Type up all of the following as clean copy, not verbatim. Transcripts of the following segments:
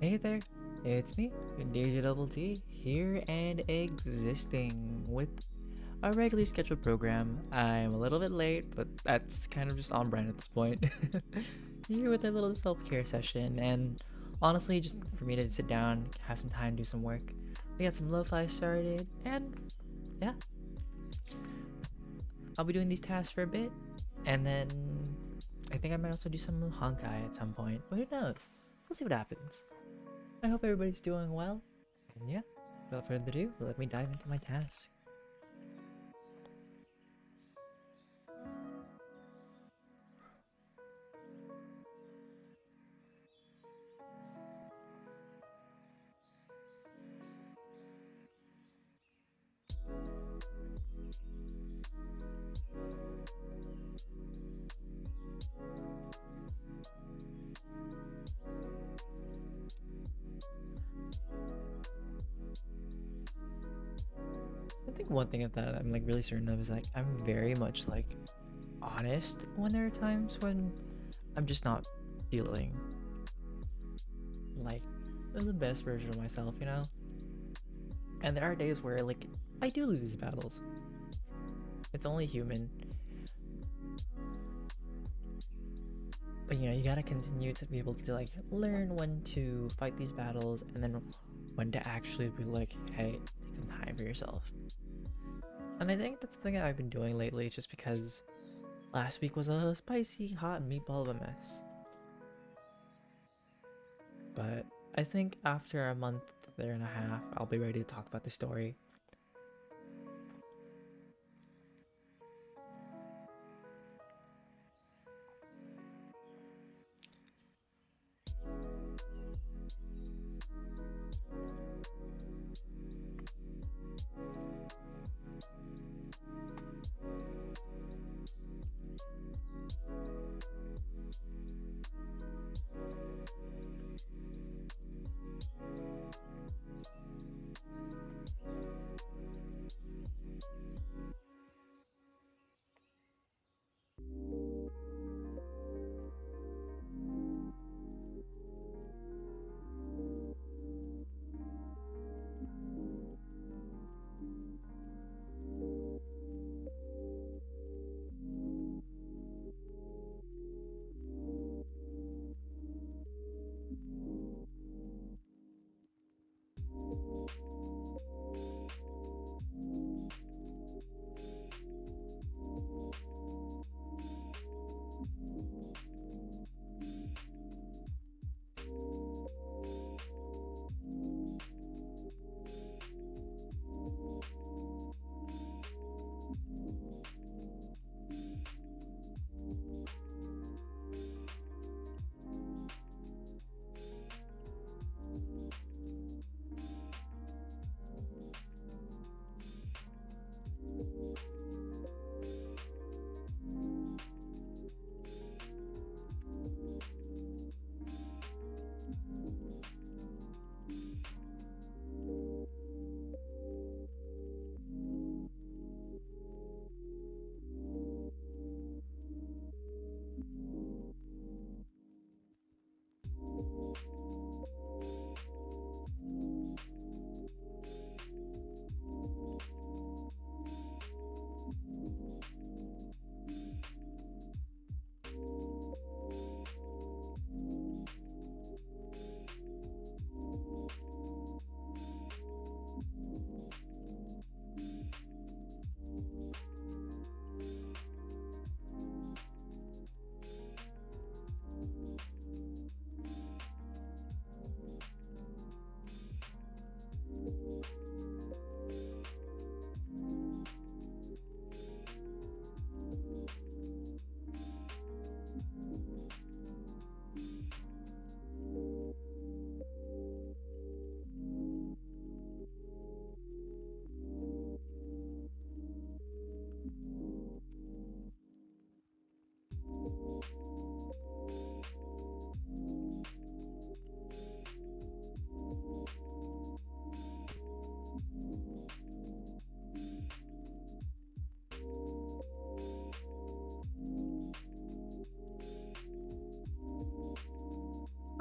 Hey there, it's me, DjDoubleT, here and existing with a regularly scheduled program. I'm a little bit late, but that's kind of just on brand at this point. Here with a little self-care session, and honestly, just for me to sit down, have some time, do some work. We got some lo-fi started, and yeah, I'll be doing these tasks for a bit, and then I think I might also do some honkai at some point, but who knows? We'll see what happens. I hope everybody's doing well. And yeah, without further ado, let me dive into my task. I think one thing that I'm like really certain of is like I'm very much like honest when there are times when I'm just not feeling like the best version of myself, you know? And there are days where like I do lose these battles. It's only human. But you know, you gotta continue to be able to like learn when to fight these battles and then when to actually be like, hey, take some time for yourself. And I think that's the thing I've been doing lately, just because last week was a spicy hot meatball of a mess. But I think after a month there and a half, I'll be ready to talk about the story.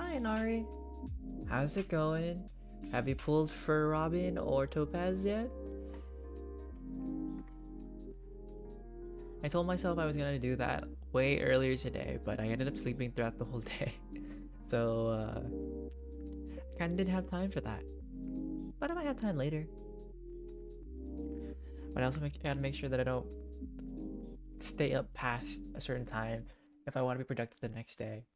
Hi Nari, How's it going? Have you pulled for Robin or Topaz yet? I told myself I was gonna do that way earlier today, but I ended up sleeping throughout the whole day. So, kinda didn't have time for that. But I might have time later. But I also gotta make sure that I don't stay up past a certain time if I want to be productive the next day.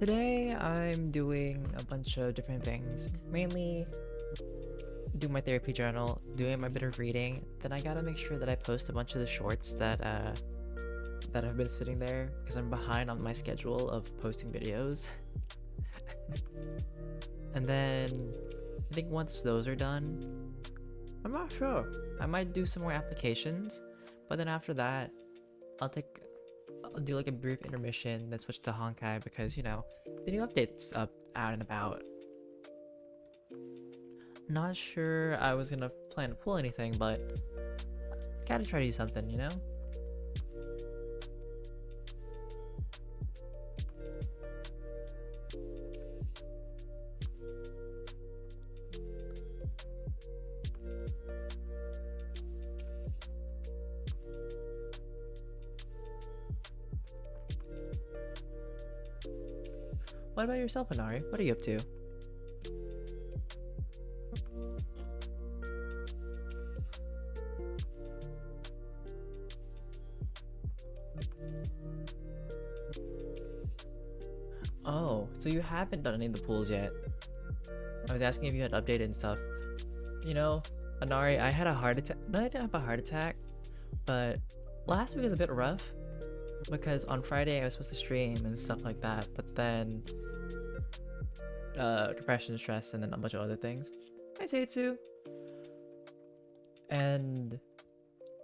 Today I'm doing a bunch of different things. Mainly do my therapy journal, doing my bit of reading. Then I gotta make sure that I post a bunch of the shorts that have been sitting there because I'm behind on my schedule of posting videos. And then I think once those are done, I'm not sure. I might do some more applications, but then after that, I'll do like a brief intermission, then switch to Honkai because you know the new updates up out and about. Not sure I was gonna plan to pull anything, but gotta try to do something, you know? What about yourself, Inari? What are you up to? Oh, so you haven't done any of the pools yet. I was asking if you had updated and stuff. You know, Inari, I had a heart attack. No, I didn't have a heart attack, but last week was a bit rough because on Friday I was supposed to stream and stuff like that, but then depression, stress, and then a bunch of other things. I say it too. And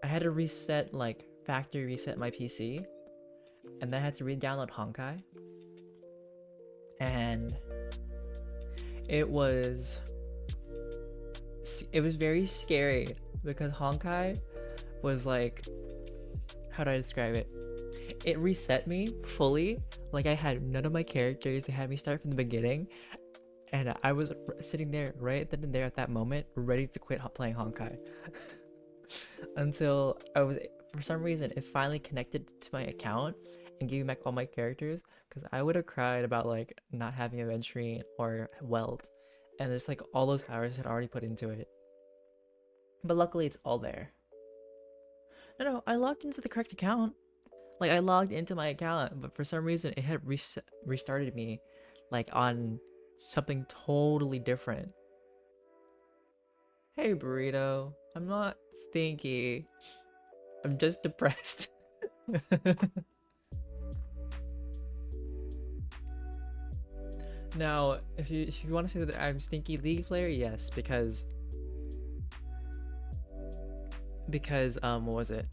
I had to reset, like, factory reset my PC, and then I had to re-download Honkai. And it was very scary because Honkai was like, how do I describe it? It reset me fully. Like I had none of my characters. They had me start from the beginning, and I was sitting there right then and there at that moment, ready to quit playing Honkai. Until I was, for some reason, it finally connected to my account and gave me back all my characters. Because I would have cried about like not having Aventurine or Welt, and just like all those hours had already put into it. But luckily, it's all there. No, I logged into the correct account. Like I logged into my account, but for some reason it had restarted me, like on something totally different. Hey burrito, I'm not stinky. I'm just depressed. Now, if you want to say that I'm stinky League player, yes, because what was it?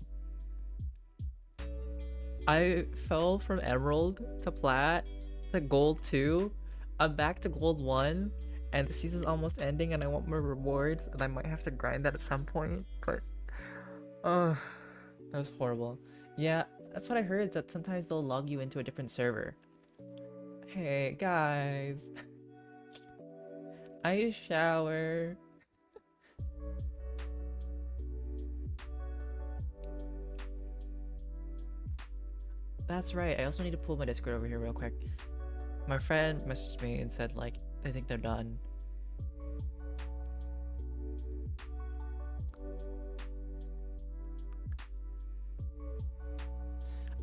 I fell from Emerald to Plat to Gold 2. I'm back to Gold 1, and the season's almost ending, and I want more rewards, and I might have to grind that at some point, but that was horrible. Yeah, that's what I heard, that sometimes they'll log you into a different server. Hey, guys. I shower. That's right, I also need to pull my Discord over here real quick. My friend messaged me and said, like, they think they're done.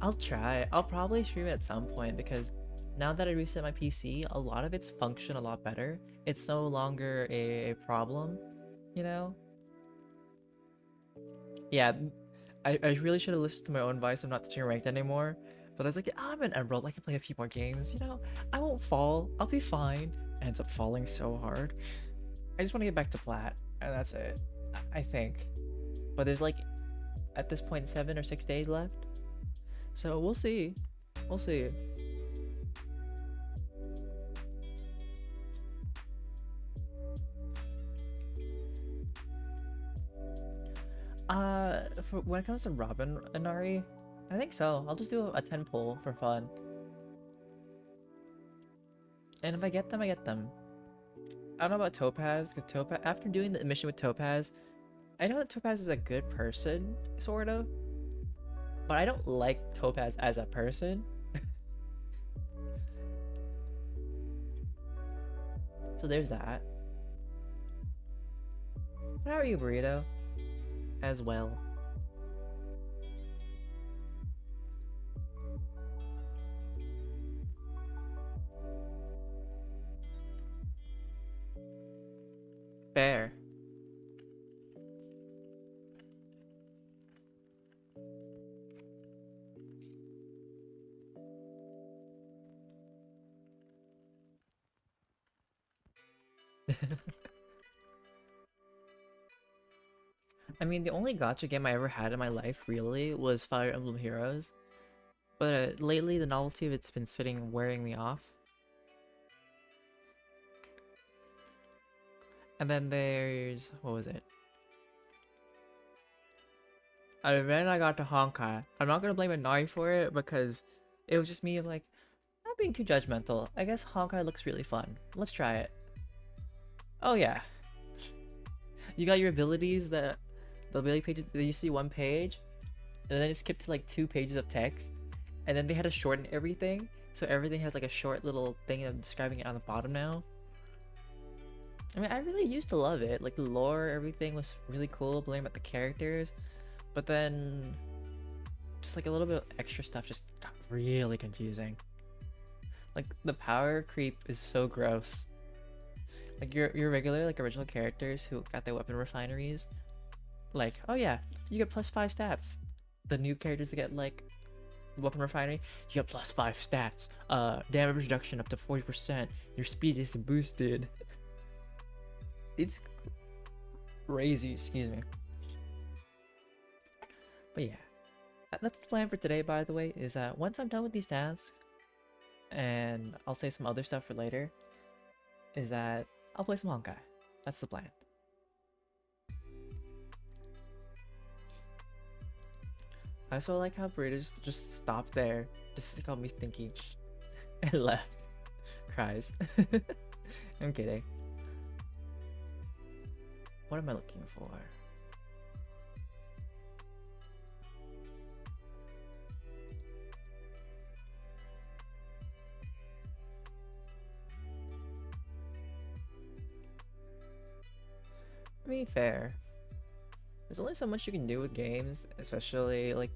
I'll try. I'll probably stream at some point because Now that I reset my PC, a lot of it's function a lot better. It's no longer a problem, you know? Yeah, I really should have listened to my own advice of not touching ranked anymore. But I was like, I'm an emerald, I can play a few more games, you know? I won't fall, I'll be fine. Ends up falling so hard. I just want to get back to plat, and that's it. I think. But there's like, at this point, 7 or 6 days left. So we'll see. We'll see. For when it comes to Robin and Nari, I think so. I'll just do a 10 pull for fun. And if I get them, I get them. I don't know about Topaz, because Topaz, after doing the mission with Topaz, I know that Topaz is a good person, sort of. But I don't like Topaz as a person. So there's that. How are you, Burrito? As well. Fair. I mean, the only gacha game I ever had in my life, really, was Fire Emblem Heroes. But lately, the novelty of it's been wearing me off. And then there's... what was it? And then I got to Honkai. I'm not gonna blame Inari for it, because it was just me, like, not being too judgmental. I guess Honkai looks really fun. Let's try it. Oh yeah. You got your abilities, the ability pages, you see one page, and then it skipped to like 2 pages of text, and then they had to shorten everything, so everything has like a short little thing of describing it on the bottom now. I mean, I really used to love it. Like the lore, everything was really cool, blame about the characters, but then just like a little bit of extra stuff just got really confusing. Like the power creep is so gross. Like your regular like original characters who got their weapon refineries, like, oh yeah, you get +5 stats. The new characters that get like weapon refinery, you get +5 stats. Damage reduction up to 40%. Your speed is boosted. It's crazy, excuse me. But yeah, that's the plan for today, by the way, is that once I'm done with these tasks, and I'll save some other stuff for later, is that I'll play some Honkai. That's the plan. I also like how Burrito just stopped there, just to got me thinking, and left. Cries. I'm kidding. What am I looking for? I mean, fair. There's only so much you can do with games, especially like.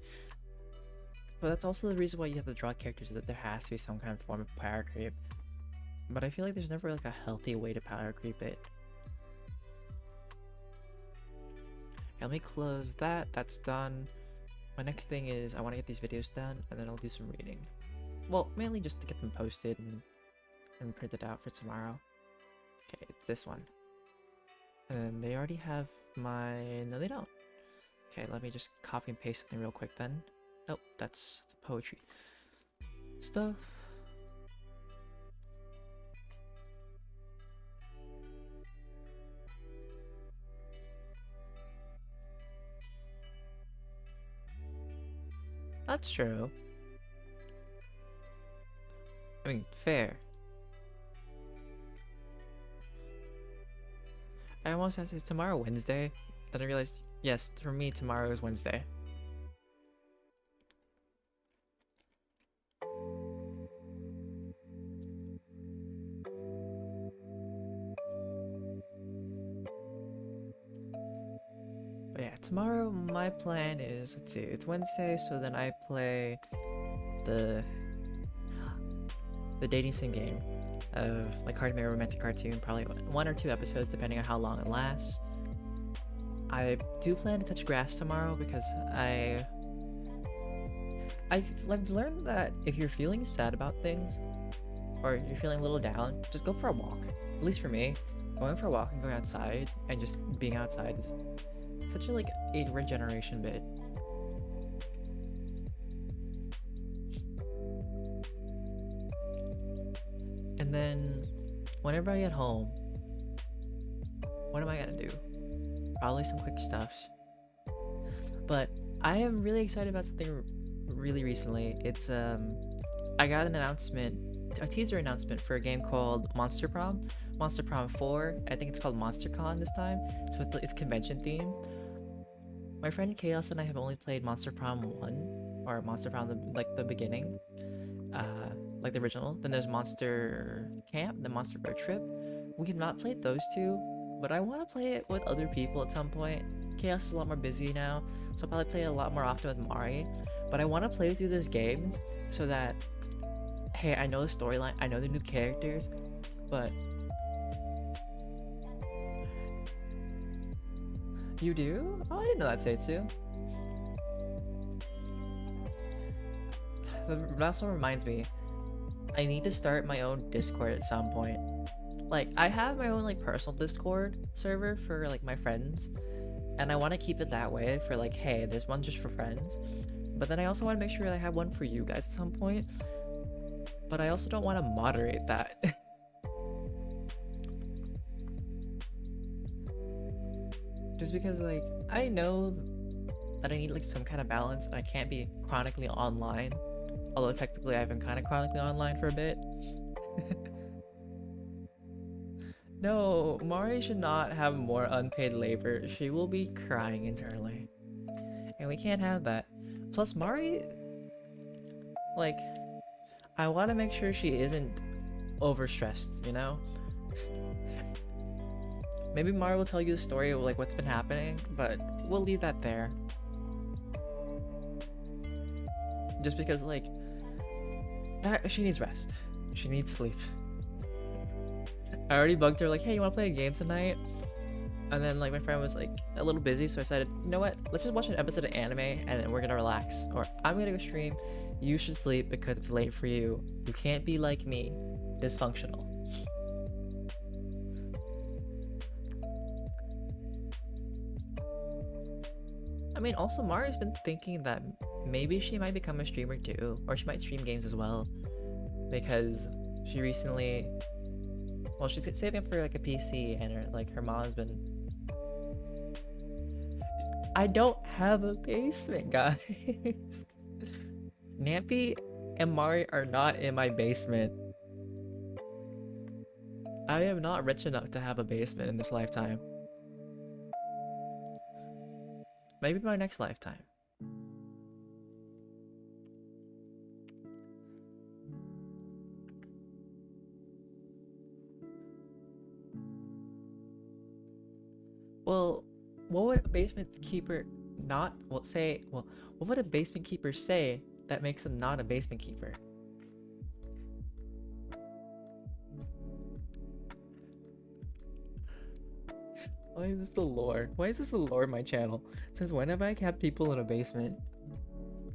But that's also the reason why you have to draw characters, that there has to be some kind of form of power creep. But I feel like there's never like a healthy way to power creep it. Okay, let me close that. That's done. My next thing is I want to get these videos done, and then I'll do some reading. Well, mainly just to get them posted and printed out for tomorrow. Okay, it's this one. And they already have my... no, they don't. Okay, let me just copy and paste something real quick then. Nope, that's the poetry stuff. That's true. I mean, fair. I almost said, is tomorrow Wednesday? Then I realized, yes, for me, tomorrow is Wednesday. But yeah, tomorrow my plan is, let's see, it's Wednesday, so then I play the... the dating sim game of like Hard Mirror Romantic Cartoon, probably 1 or 2 episodes depending on how long it lasts. I do plan to touch grass tomorrow because I've learned that if you're feeling sad about things or you're feeling a little down, just go for a walk. At least for me, going for a walk and going outside and just being outside is such a like a regeneration bit. And then whenever I get home, what am I gonna do? Probably some quick stuff. But I am really excited about something really recently. It's I got an announcement, a teaser announcement for a game called Monster Prom 4. I think it's called MonsterCon this time. It's with its convention theme. My friend Chaos and I have only played Monster Prom 1 or Monster Prom the beginning, like the original. Then there's Monster Camp, the Monster Road Trip. We have not played those two, but I want to play it with other people at some point. Chaos is a lot more busy now, so I'll probably play it a lot more often with Mari. But I want to play through those games so that, hey, I know the storyline, I know the new characters, but you do? Oh, I didn't know that, Seitsu. That also reminds me, I need to start my own Discord at some point. Like, I have my own like personal Discord server for like my friends, and I want to keep it that way for like, hey, there's one just for friends. But then I also want to make sure I have one for you guys at some point. But I also don't want to moderate that. Just because like, I know that I need like some kind of balance and I can't be chronically online. Although technically I've been kind of chronically online for a bit. No, Mari should not have more unpaid labor. She will be crying internally. And we can't have that. Plus Mari, like, I want to make sure she isn't overstressed, you know? Maybe Mari will tell you the story of like what's been happening, but we'll leave that there. Just because like, she needs rest. She needs sleep. I already bugged her like, hey, you want to play a game tonight? And then like my friend was like a little busy, so I decided, you know what? Let's just watch an episode of anime and then we're gonna relax. Or I'm gonna go stream. You should sleep because it's late for you. You can't be like me, dysfunctional. I mean, also Mari's been thinking that maybe she might become a streamer too, or she might stream games as well, because she recently, well, she's saving up for like a PC, and her mom's been. I don't have a basement, guys. Nampy and Mari are not in my basement. I am not rich enough to have a basement in this lifetime. Maybe my next lifetime. Well, what would a basement keeper not, well, say, well, what would a basement keeper say that makes them not a basement keeper? Why is this the lore? Why is this the lore of my channel? Since when have I kept people in a basement?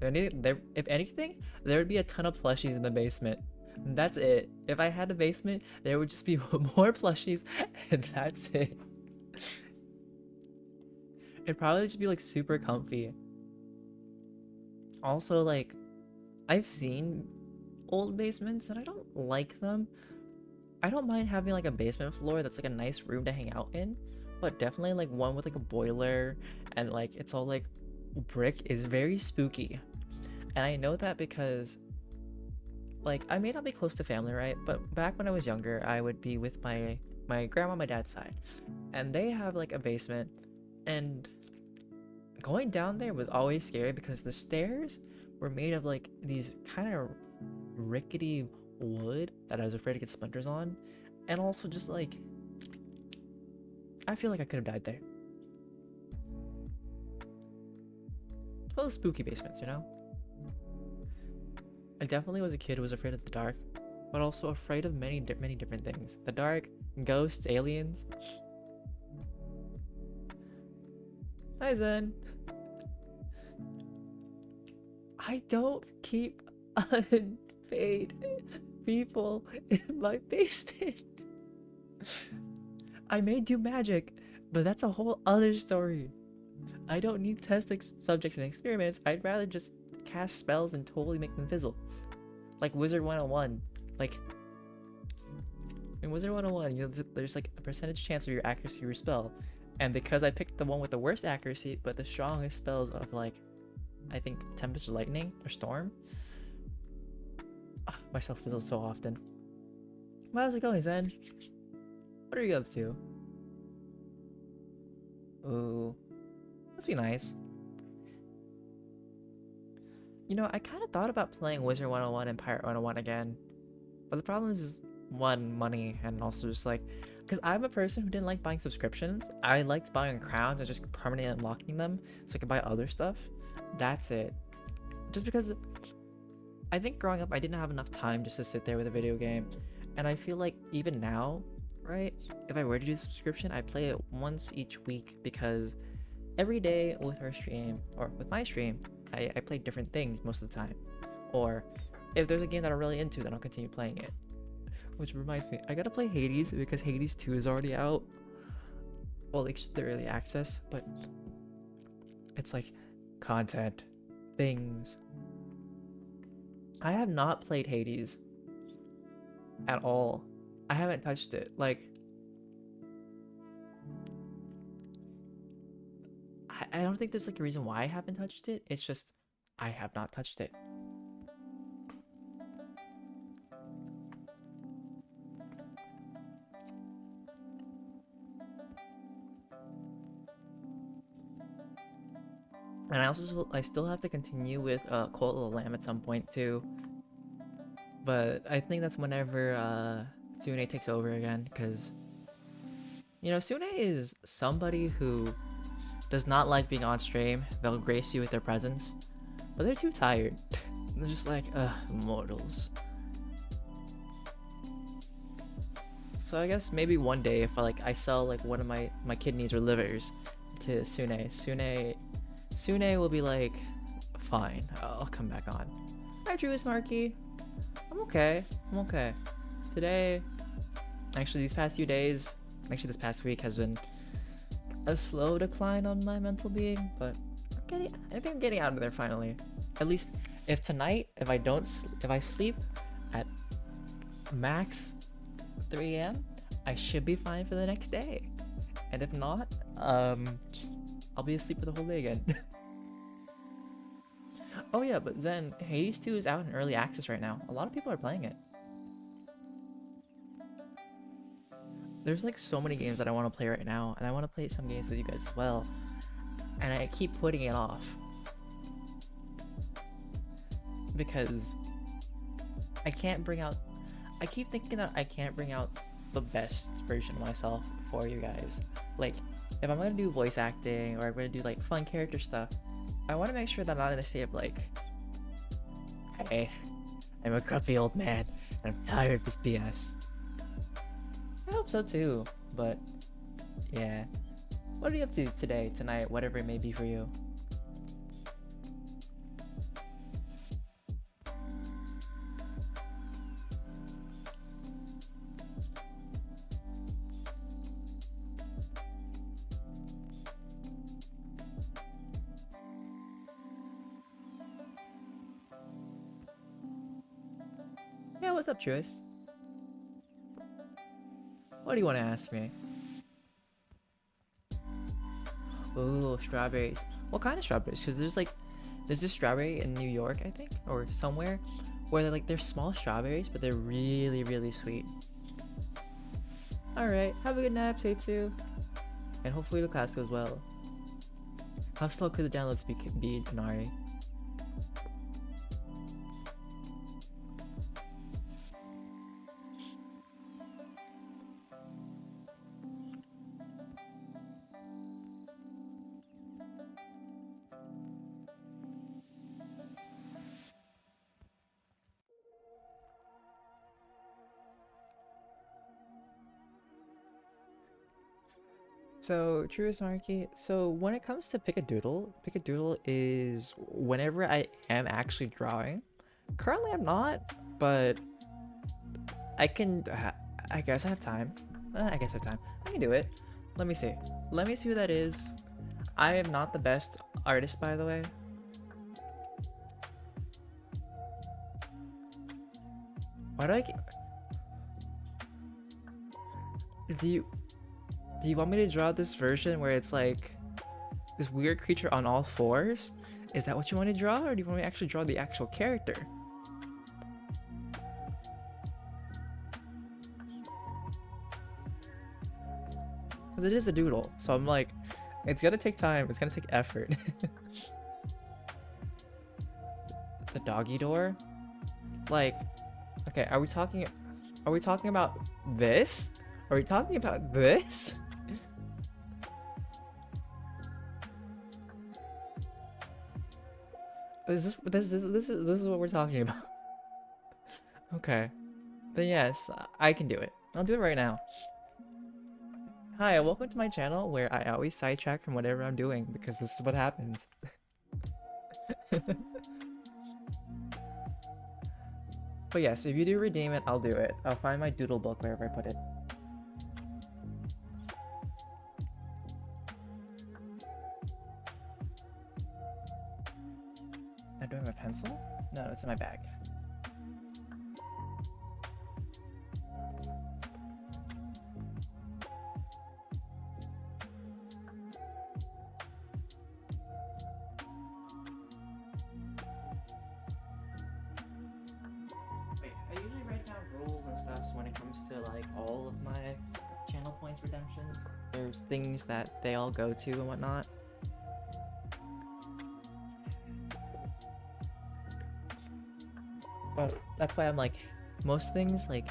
If anything, there would be a ton of plushies in the basement. That's it. If I had a basement, there would just be more plushies, and that's it. It'd probably just be like super comfy. Also, like, I've seen old basements and I don't like them. I don't mind having like a basement floor that's like a nice room to hang out in, but definitely like one with like a boiler and like it's all like brick is very spooky. And I know that because like I may not be close to family, right? But back when I was younger, I would be with my grandma on my dad's side, and they have like a basement, and going down there was always scary because the stairs were made of like these kind of rickety wood that I was afraid to get splinters on, and also just like I feel like I could have died there. Well, spooky basements, you know? I definitely was a kid who was afraid of the dark, but also afraid of many different things. The dark, ghosts, aliens. Hi Zen. I don't keep unpaid people in my basement. I may do magic, but that's a whole other story. I don't need test subjects and experiments. I'd rather just cast spells and totally make them fizzle. Like Wizard 101. Like, in Wizard 101, you know, there's like a percentage chance of your accuracy of your spell. And because I picked the one with the worst accuracy, but the strongest spells of like, I think Tempest or Lightning or Storm. My spells fizzle so often. How's it going, Zen? What are you up to? Ooh. Must be nice. You know, I kind of thought about playing Wizard 101 and Pirate 101 again. But the problem is, one, money, and also just like, because I'm a person who didn't like buying subscriptions. I liked buying crowns and just permanently unlocking them so I could buy other stuff. That's it. Just because I think growing up, I didn't have enough time just to sit there with a video game. And I feel like even now, right, if I were to do a subscription, I'd play it once each week because every day with our stream, or with my stream, I play different things most of the time. Or if there's a game that I'm really into, then I'll continue playing it. Which reminds me, I gotta play Hades because Hades 2 is already out. Well, it's the early access, but it's like content, things. I have not played Hades at all. I haven't touched it. Like, I don't think there's like a reason why I haven't touched it. It's just I have not touched it. And I still have to continue with Cult of the Lamb at some point too. But I think that's whenever Sune takes over again, because you know, Sune is somebody who does not like being on stream. They'll grace you with their presence, but they're too tired. They're just like, mortals. So I guess maybe one day if I sell like one of my kidneys or livers to Sune will be like, fine, I'll come back on. Hi, Druis Marky. I'm okay. Today, actually these past few days, actually this past week has been a slow decline on my mental being, but I think I'm getting out of there finally. At least if tonight, if I sleep at max 3 a.m., I should be fine for the next day. And if not, I'll be asleep for the whole day again. Oh yeah, but Zen, Hades 2 is out in early access right now. A lot of people are playing it. There's like so many games that I want to play right now, and I want to play some games with you guys as well. And I keep putting it off. Because I keep thinking that I can't bring out the best version of myself for you guys. Like, if I'm gonna do voice acting or I'm gonna do like fun character stuff, I want to make sure that I'm not in a state of like, hey, I'm a grumpy old man and I'm tired of this BS. I hope so too, but yeah. What are you up to today, tonight, whatever it may be for you? Yeah, what's up, Truist? What do you want to ask me? Ooh, strawberries. What kind of strawberries? Because there's this strawberry in New York, I think, or somewhere, where they're small strawberries, but they're really, really sweet. Alright, have a good nap, Ch.42. And hopefully the class goes well. How slow could the download speed be, Nari? So, true Marky. So, when it comes to pick a doodle is whenever I am actually drawing. Currently, I'm not, but I can. I guess I have time. I guess I have time. I can do it. Let me see. Let me see who that is. I am not the best artist, by the way. Why do I? Do you do you want me to draw this version where it's like this weird creature on all fours? Is that what you want to draw, or do you want me to actually draw the actual character? Because it is a doodle, so I'm like, it's gonna take time. It's gonna take effort. The doggy door, like, okay, are we talking? Are we talking about this? Are we talking about this? This is what we're talking about. Okay, then yes, I can do it. I'll do it right now. Hi, welcome to my channel where I always sidetrack from whatever I'm doing because this is what happens. But yes, if you do redeem it, I'll do it. I'll find my doodle book wherever I put it. I do I have a pencil? No, it's in my bag. Wait, I usually write down rules and stuff so when it comes to like all of my channel points redemptions. There's things that they all go to and whatnot. But that's why I'm like, most things, like,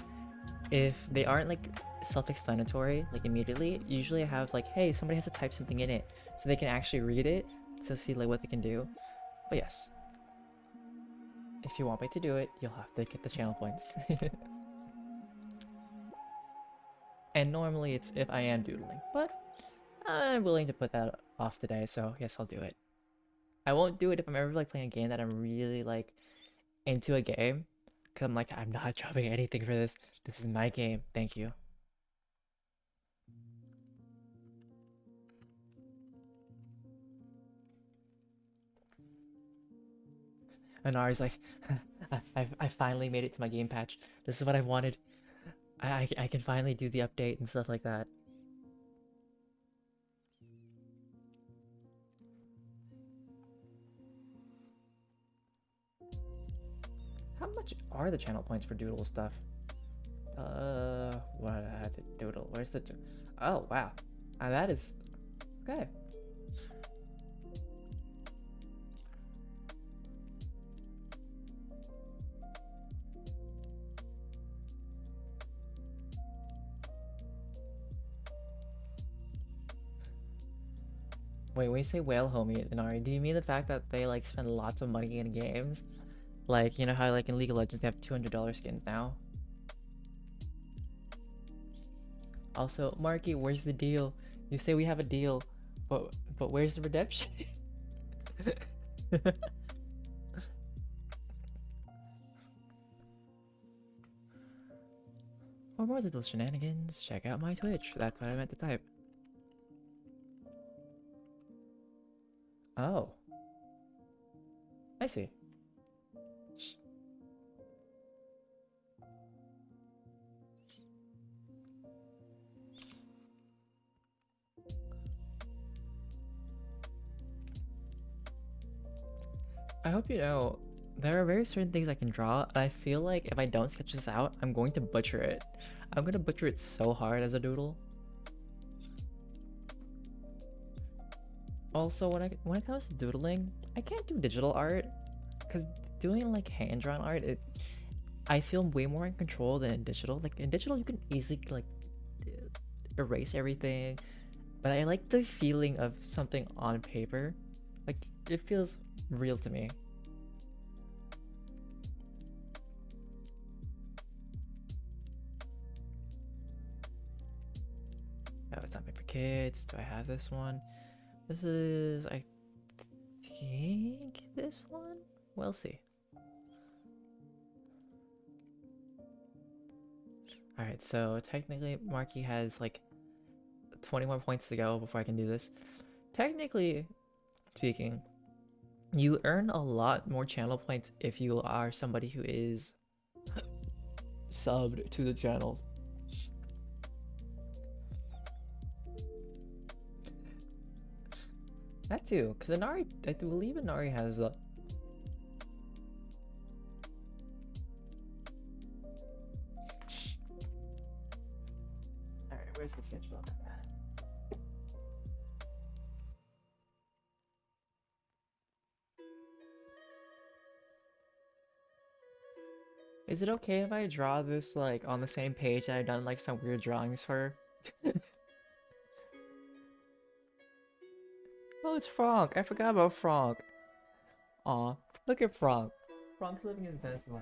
if they aren't like self-explanatory, like immediately, usually I have like, hey, somebody has to type something in it so they can actually read it to see like what they can do. But yes, if you want me to do it, you'll have to get the channel points. And normally it's if I am doodling, but I'm willing to put that off today, so yes, I'll do it. I won't do it if I'm ever like playing a game that I'm really like into a game, because I'm like, I'm not dropping anything for this. This is my game. Thank you. And Ari's like, I finally made it to my game patch. This is what I wanted. I can finally do the update and stuff like that. How much are the channel points for doodle stuff? What I had to doodle. Where's the? Oh wow, that is okay. Wait, when you say whale homie, Inari, do you mean the fact that they like spend lots of money in games? Like, you know how like in League of Legends they have $200 skins now? Also, Marky, where's the deal? You say we have a deal, but where's the redemption? For more little shenanigans, check out my Twitch. That's what I meant to type. Oh. I see. I hope you know, there are very certain things I can draw, and I feel like if I don't sketch this out, I'm going to butcher it. I'm gonna butcher it so hard as a doodle. Also, when it comes to doodling, I can't do digital art, because doing like hand-drawn art, I feel way more in control than in digital. Like in digital, you can easily like erase everything, but I like the feeling of something on paper. Like it feels real to me. No, it's not made for kids. Do I have this one? This is, I think, this one? We'll see. Alright, so technically Marky has like 20 more points to go before I can do this. Technically speaking, you earn a lot more channel points if you are somebody who is subbed to the channel. That too, because Inari, I believe Inari has Alright, where's the sketchbook? Is it okay if I draw this like on the same page that I've done like some weird drawings for? Oh, it's Frank. I forgot about Frank. Aw, look at Frank. Frank's living his best life.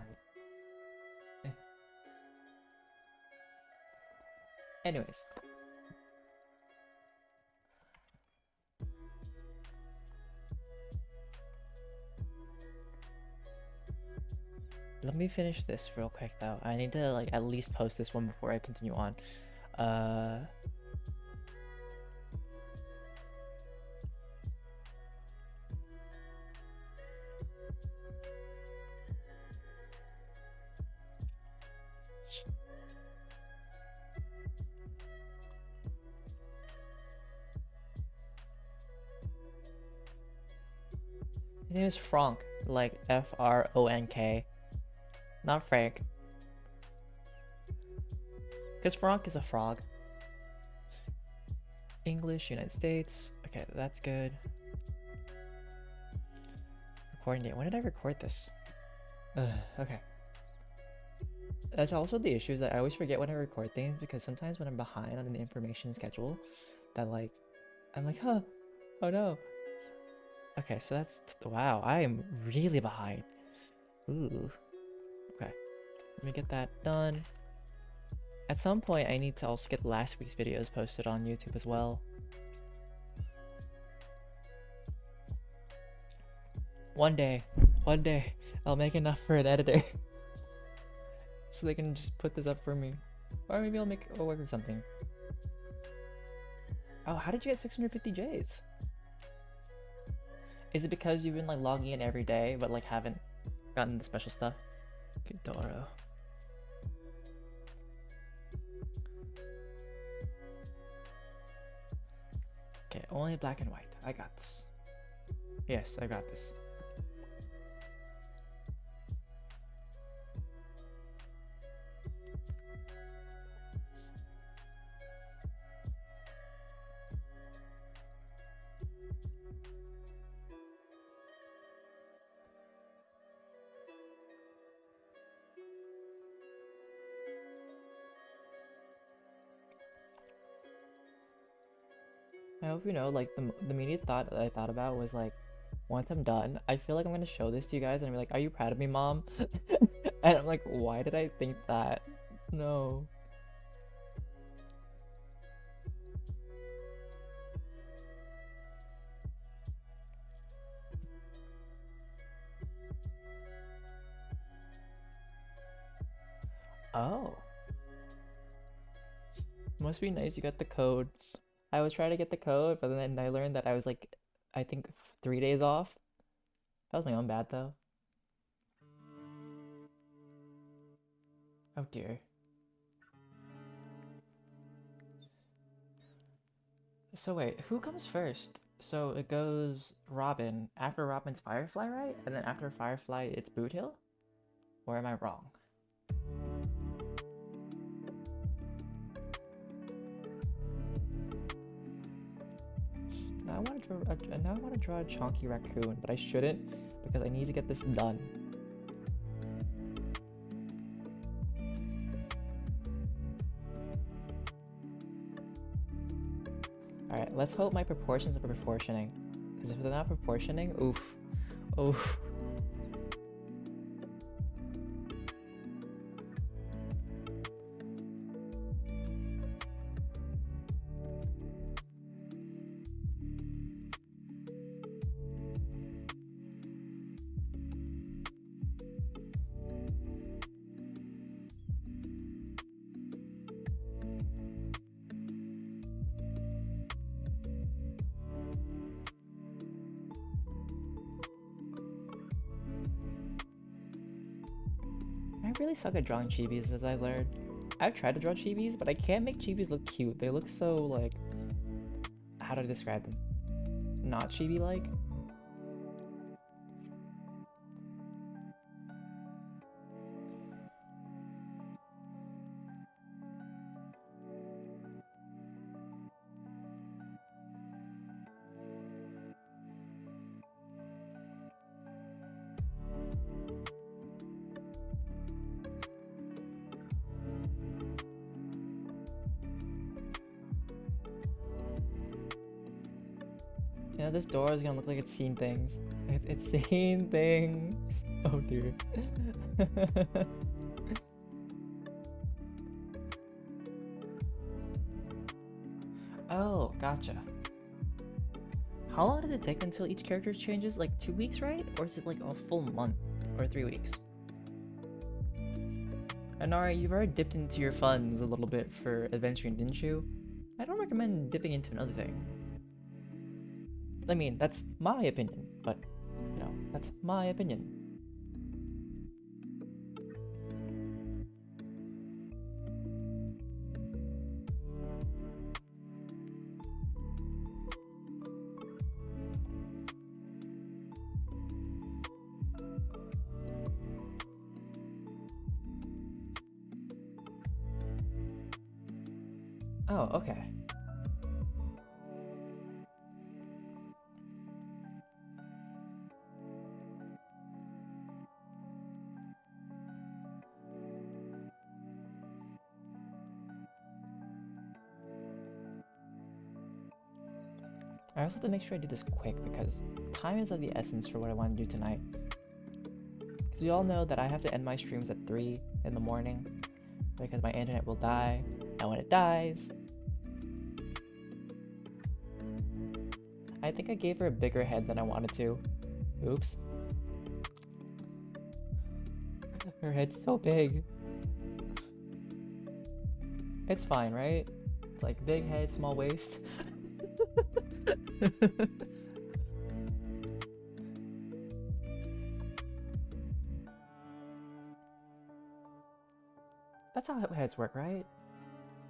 Anyways. Let me finish this real quick though. I need to like at least post this one before I continue on. His name is Frank, like F-R-O-N-K, not Frank. Because Frank is a frog. English, United States. Okay, that's good. Recording date. When did I record this? Okay. That's also the issue is that I always forget when I record things because sometimes when I'm behind on the information schedule, that like, I'm like, huh, oh no. Okay, so that's, wow, I am really behind. Ooh. Okay, let me get that done. At some point, I need to also get last week's videos posted on YouTube as well. One day, I'll make enough for an editor. So they can just put this up for me. Or maybe I'll make a work or something. Oh, how did you get 650 Js? Is it because you've been like logging in every day but like haven't gotten the special stuff? Kidoro. Okay, only black and white. I got this. Yes, I got this. I hope you know, like, the immediate thought that I thought about was, like, once I'm done, I feel like I'm gonna show this to you guys and be like, are you proud of me, Mom? And I'm like, why did I think that? No. Oh. Must be nice you got the code. I was trying to get the code, but then I learned that I was, like, I think 3 days off. That was my own bad, though. Oh, dear. So wait, who comes first? So it goes Robin. After Robin's Firefly, right? And then after Firefly, it's Boot Hill? Or am I wrong? Now I want to draw a chonky raccoon, but I shouldn't because I need to get this done. Alright, let's hope my proportions are proportioning. Because if they're not proportioning, oof. Oof. really suck at drawing chibis, as I've learned. I've tried to draw chibis, but I can't make chibis look cute. They look so, like, how do I describe them? Not chibi-like? You know, this door is gonna look like it's seen things. It's seen things. Oh dear. Oh, gotcha. How long does it take until each character changes? Like 2 weeks, right? Or is it like a full month? Or 3 weeks? Anara, you've already dipped into your funds a little bit for adventuring, didn't you? I don't recommend dipping into another thing. I mean, that's my opinion, but, you know, that's my opinion. Oh, okay. I also have to make sure I do this quick because time is of the essence for what I want to do tonight. Because we all know that I have to end my streams at 3 in the morning because my internet will die, and when it dies... I think I gave her a bigger head than I wanted to. Oops. Her head's so big. It's fine, right? Like, big head, small waist. That's how heads work, right?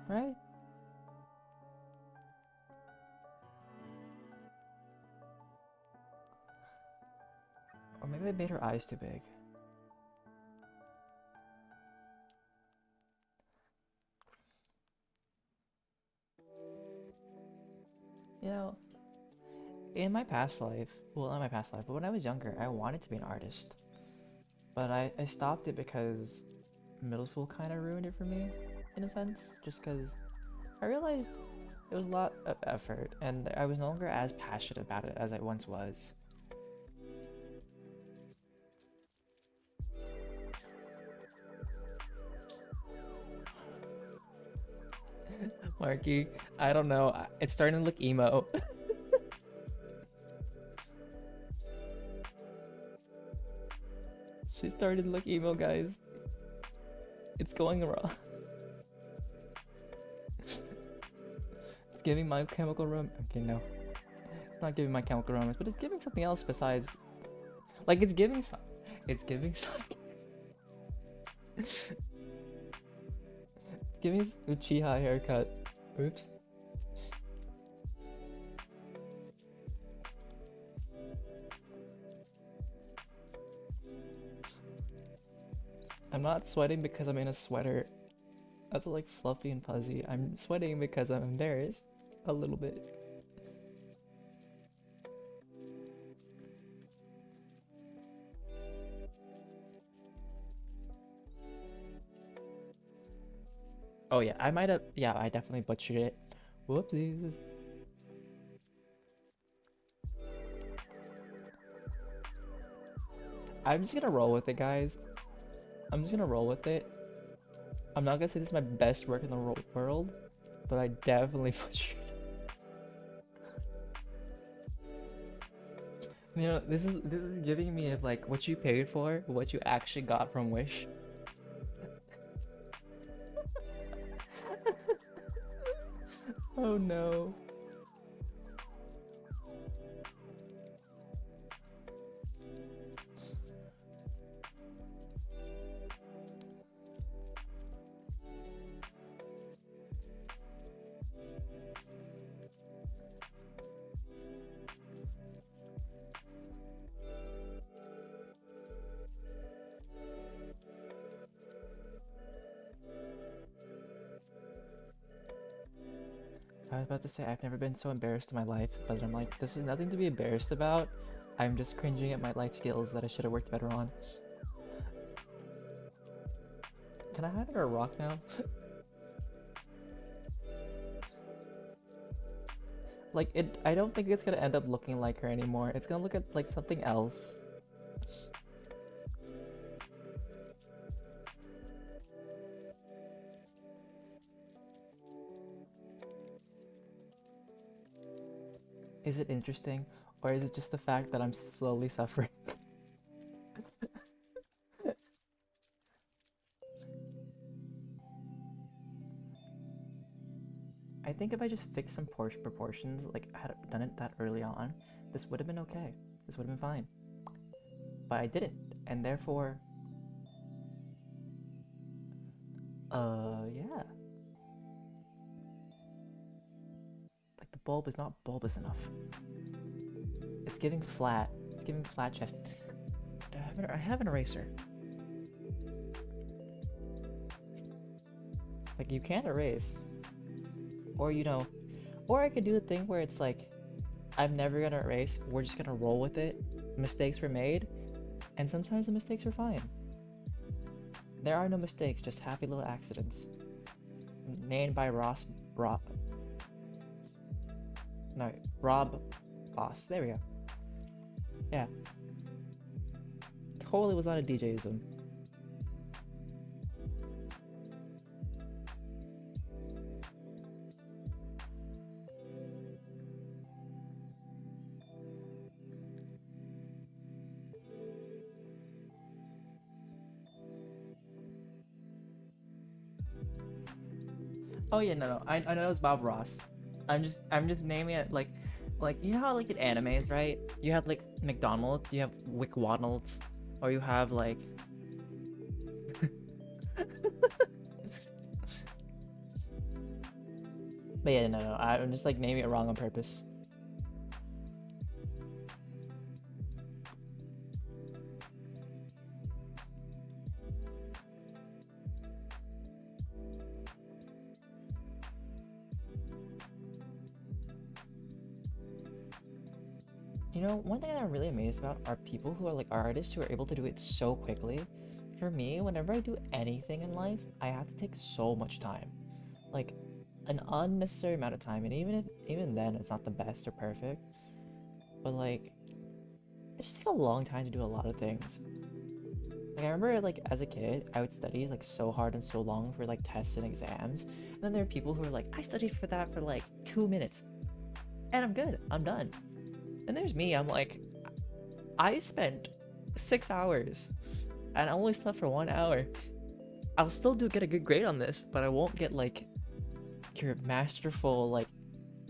Right? Or maybe I made her eyes too big. You know, in my past life, well, not my past life, but when I was younger, I wanted to be an artist. But I stopped it because middle school kind of ruined it for me, in a sense. Just because I realized it was a lot of effort, and I was no longer as passionate about it as I once was. Marky, I don't know. It's starting to look emo. She's starting to look emo, guys. It's going wrong. It's giving My Chemical Romance. Okay, no. It's not giving My Chemical Romance, but it's giving something else besides... Like, it's giving some... It's giving Sasuke. It's giving his Uchiha haircut. Oops. I'm not sweating because I'm in a sweater. That's like fluffy and fuzzy. I'm sweating because I'm embarrassed a little bit. Oh yeah, I might have, yeah, I definitely butchered it. Whoopsies. I'm just gonna roll with it, guys. I'm just gonna roll with it. I'm not gonna say this is my best work in the world, but I definitely butchered it. You know, this is giving me like what you paid for, what you actually got from Wish. Oh no. was about to say I've never been so embarrassed in my life, but I'm like, this is nothing to be embarrassed about. I'm just cringing at my life skills that I should have worked better on. Can I hide under a rock now? Like, I don't think it's gonna end up looking like her anymore. It's gonna look at like something else. Is it interesting? Or is it just the fact that I'm slowly suffering? I think if I just fixed some proportions, like had done it that early on, this would have been okay. This would have been fine. But I didn't, and therefore, yeah. Like the bulb is not bulbous enough. It's giving flat. It's giving flat chest. I have an eraser. Like you can't erase. Or or I could do a thing where it's like, I'm never gonna erase, we're just gonna roll with it. Mistakes were made, and sometimes the mistakes are fine. There are no mistakes, just happy little accidents. Named by Rob Boss. There we go. Yeah. Totally was not a DJism. Oh yeah, no, I know it was Bob Ross. I'm just naming it like you know how like in animes, right? You have like McDonald's, you have WickWaddles, or you have like But yeah, no, I'm just like naming it wrong on purpose. You know, one thing that I'm really amazed about are people who are like artists who are able to do it so quickly. For me, whenever I do anything in life, I have to take so much time. Like an unnecessary amount of time, and even then it's not the best or perfect. But like it just takes a long time to do a lot of things. Like I remember like as a kid, I would study like so hard and so long for like tests and exams. And then there are people who are like, I studied for that for like 2 minutes and I'm good. I'm done. And there's me, I'm like, I spent 6 hours and I only slept for 1 hour. I'll still get a good grade on this, but I won't get like your masterful like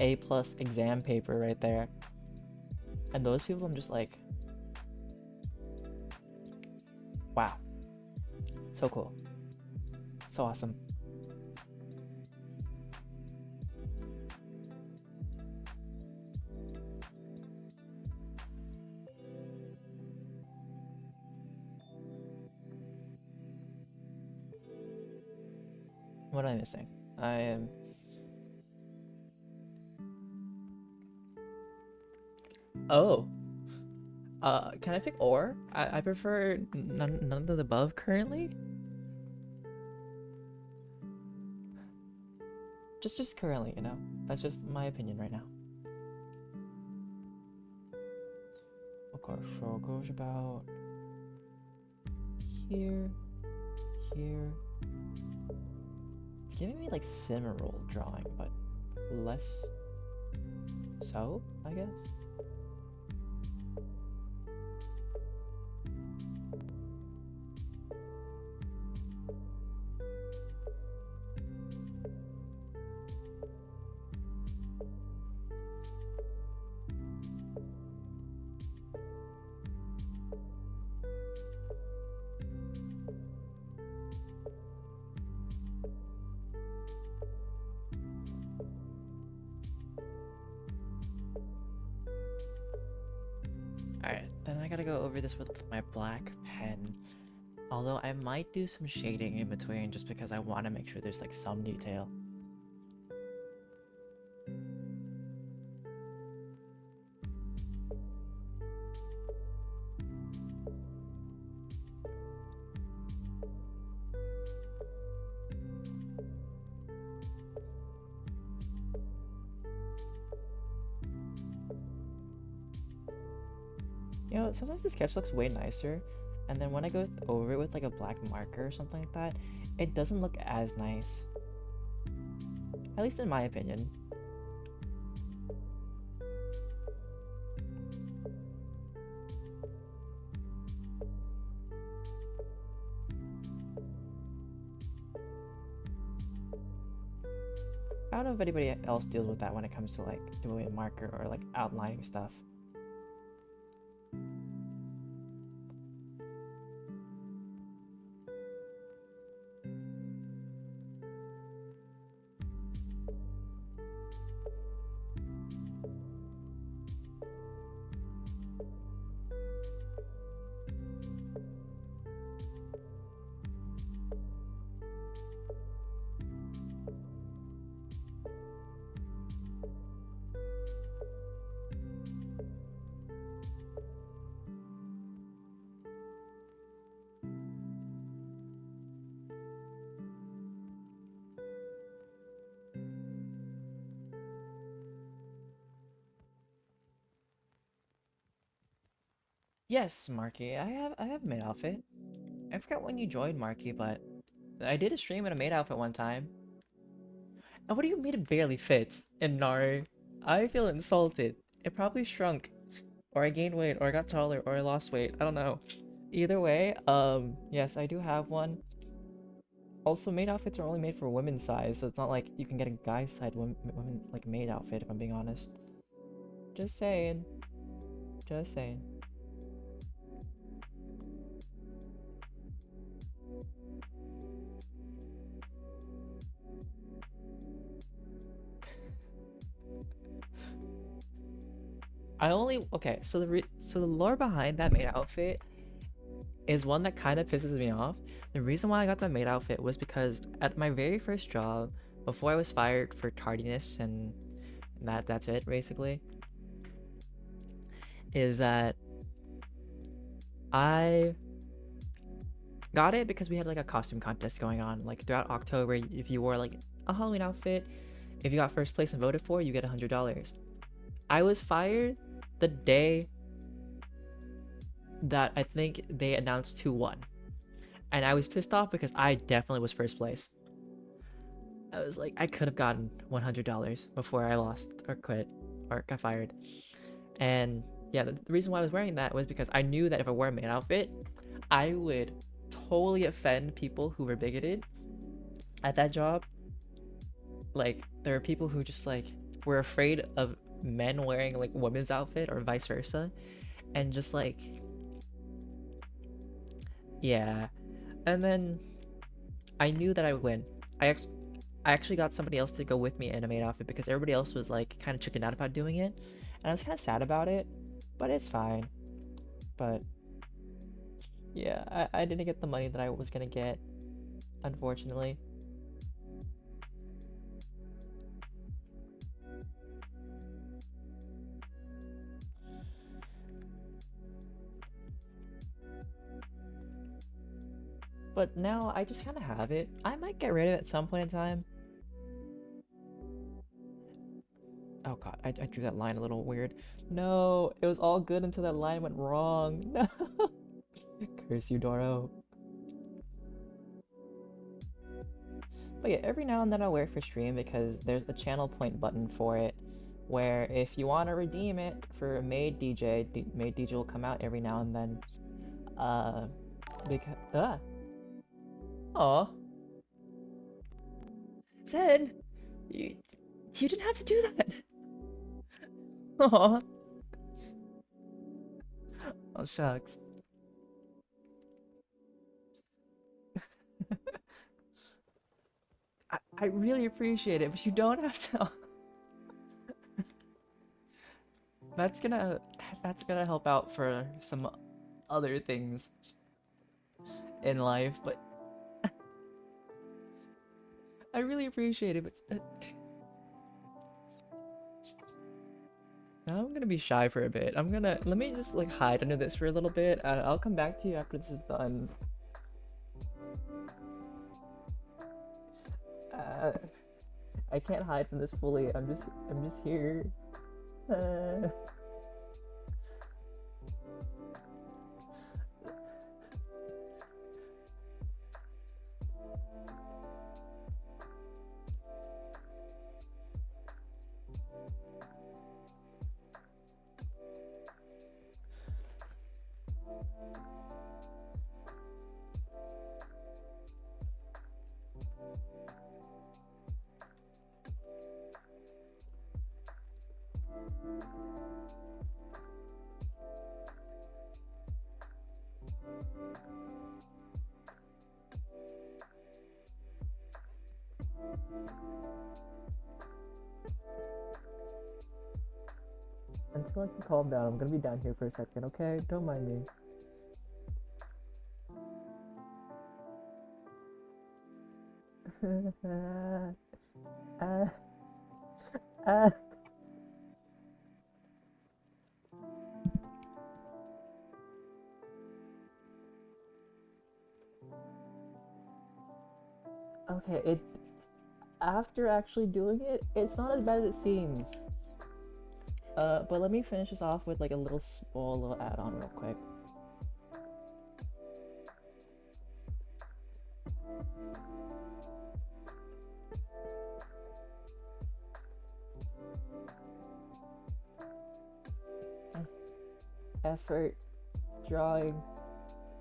A+ exam paper right there. And those people, I'm just like, wow, so cool, so awesome. What am I missing? I am. Oh, can I pick or? I prefer none of the above currently. Just currently, you know. That's just my opinion right now. Okay, so it goes about here, here. It's giving me like Cimarol drawing, but less so, I guess. Alright, then I gotta go over this with my black pen. Although I might do some shading in between just because I want to make sure there's like some detail. You know, sometimes the sketch looks way nicer, and then when I go over it with like a black marker or something like that, it doesn't look as nice. At least in my opinion. I don't know if anybody else deals with that when it comes to like doing a marker or like outlining stuff. Yes, Marky, I have a maid outfit. I forgot when you joined, Marky, but I did a stream in a maid outfit one time. And what do you mean it barely fits in Naru? I feel insulted. It probably shrunk, or I gained weight, or I got taller, or I lost weight. I don't know. Either way, yes, I do have one. Also, maid outfits are only made for women's size, so it's not like you can get a guy's side women like maid outfit. If I'm being honest, just saying, just saying. I only okay. So the lore behind that maid outfit is one that kind of pisses me off. The reason why I got that maid outfit was because at my very first job, before I was fired for tardiness and that's it basically, is that I got it because we had like a costume contest going on like throughout October. If you wore like a Halloween outfit, if you got first place and voted for, you get $100. I was fired the day that I think they announced who won. And I was pissed off because I definitely was first place. I was like, I could have gotten $100 before I lost or quit or got fired. And yeah, the reason why I was wearing that was because I knew that if I wore a maid outfit, I would totally offend people who were bigoted at that job. Like, there are people who just like were afraid of men wearing like women's outfit or vice versa. And just like, yeah. And then I knew that I would win. I actually got somebody else to go with me in a maid outfit because everybody else was like kind of chickened out about doing it, and I was kind of sad about it, but it's fine. But yeah, I didn't get the money that I was gonna get, unfortunately. But now I just kind of have it. I might get rid of it at some point in time. Oh god, I drew that line a little weird. No, it was all good until that line went wrong. No. Curse you, Doro. But yeah, every now and then I'll wear it for stream because there's a channel point button for it, where if you want to redeem it for a maid DJ, maid DJ will come out every now and then. Because aw, Zed, you didn't have to do that. Aw, oh shucks. I really appreciate it, but you don't have to. That's gonna that's gonna help out for some other things in life, but I really appreciate it. But now I'm gonna be shy for a bit. Let me just like hide under this for a little bit. I'll come back to you after this is done. Uh, I can't hide from this fully. I'm just here. Until I can calm down, I'm gonna be down here for a second, okay? Don't mind me. Ah, ah. Okay, it after actually doing it, it's not as bad as it seems. But let me finish this off with like a little small little add-on real quick. Effort, drawing.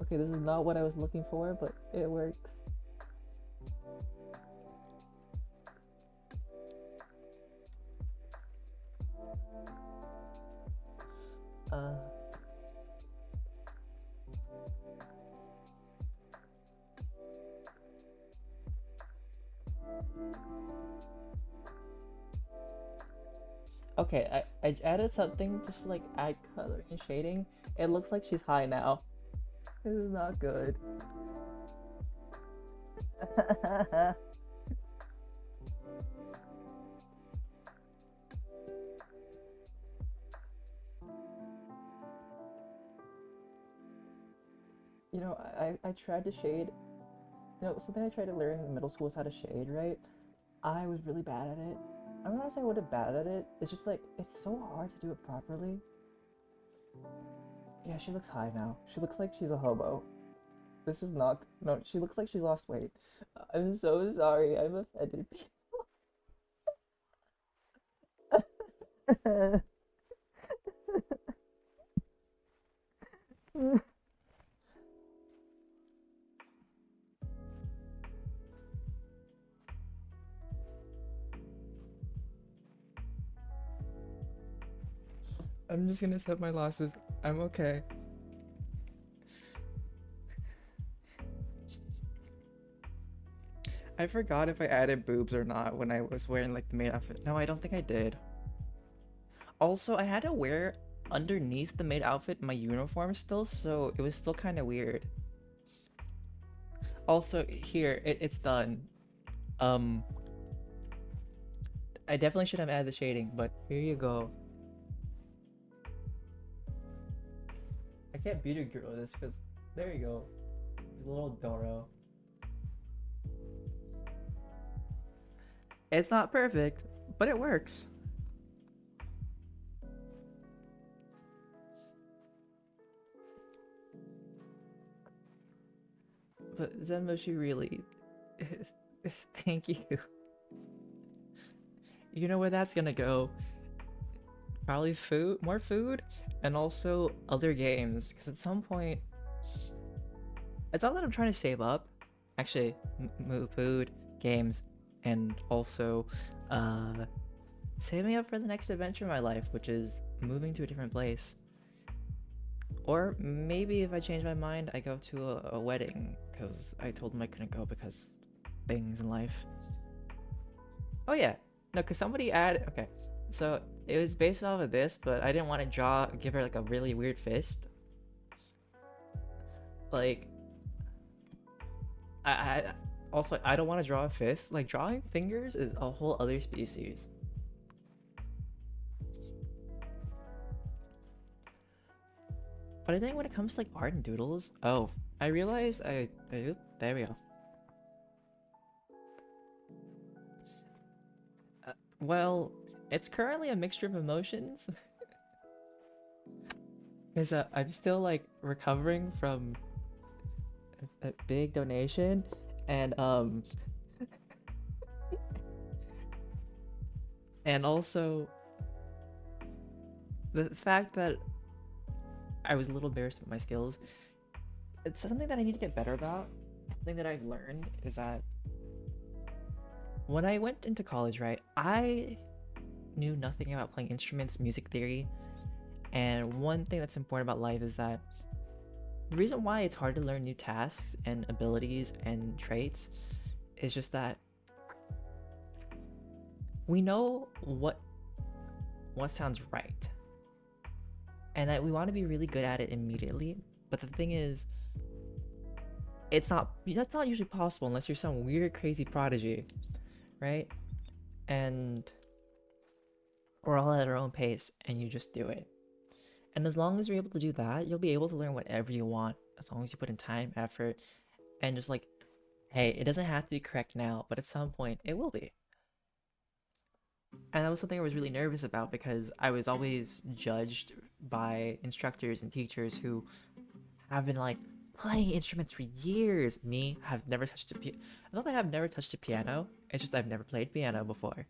Okay, this is not what I was looking for, but it works. Uh, okay, I added something just to, like add color and shading. It looks like she's high now. This is not good. You know, I tried to shade. You know, something I tried to learn in middle school is how to shade, right? I was really bad at it. I'm not saying I wasn't bad at it. It's just like it's so hard to do it properly. Yeah, she looks high now. She looks like she's a hobo. This is not. No, she looks like she's lost weight. I'm so sorry. I'm offended people. I'm just gonna accept my losses. I'm okay. I forgot if I added boobs or not when I was wearing like the maid outfit. No, I don't think I did. Also, I had to wear underneath the maid outfit my uniform still, so it was still kind of weird. Also, here, it's done. Um, I definitely should have added the shading, but here you go. I can't beauty girl this because there you go. Little Doro. It's not perfect, but it works. But Zenmoshi really, thank you. You know where that's gonna go? Probably food, more food, and also other games. Because at some point, it's not that I'm trying to save up. Actually, move food, games, and also saving up for the next adventure in my life, which is moving to a different place. Or maybe if I change my mind, I go to a wedding, because I told them I couldn't go because things in life. Oh yeah, no, because somebody added, okay, so it was based off of this, but I didn't want to give her like a really weird fist. Like, I also, I don't want to draw a fist. Like, drawing fingers is a whole other species. But I think when it comes to like art and doodles, oh, I realized there we go. Well, it's currently a mixture of emotions. Because I'm still like recovering from a big donation, and and also the fact that I was a little embarrassed with my skills. It's something that I need to get better about. Something that I've learned is that when I went into college, right, I knew nothing about playing instruments, music theory, and one thing that's important about life is that the reason why it's hard to learn new tasks and abilities and traits is just that we know what sounds right, and that we want to be really good at it immediately. But the thing is, that's not usually possible unless you're some weird crazy prodigy, right? And we're all at our own pace and you just do it. And as long as you're able to do that, you'll be able to learn whatever you want as long as you put in time, effort, and just like, hey, it doesn't have to be correct now, but at some point it will be. And that was something I was really nervous about because I was always judged by instructors and teachers who have been like playing instruments for years. Me, have never touched a piano. Not that I've never touched a piano, it's just I've never played piano before.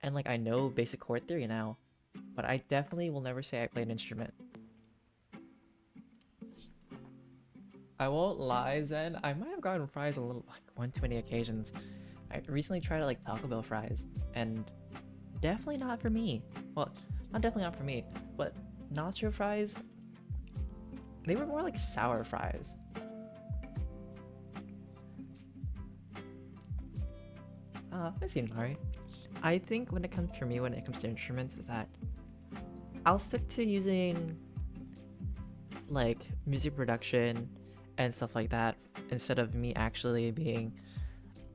And like I know basic chord theory now, but I definitely will never say I played an instrument. I won't lie, Zen. I might have gotten fries a little like one too many occasions. I recently tried to like Taco Bell fries, and definitely not for me. Well, not definitely not for me, but nacho fries, they were more like sour fries. It seemed alright. I think when it comes for me, when it comes to instruments, is that I'll stick to using like music production and stuff like that instead of me actually being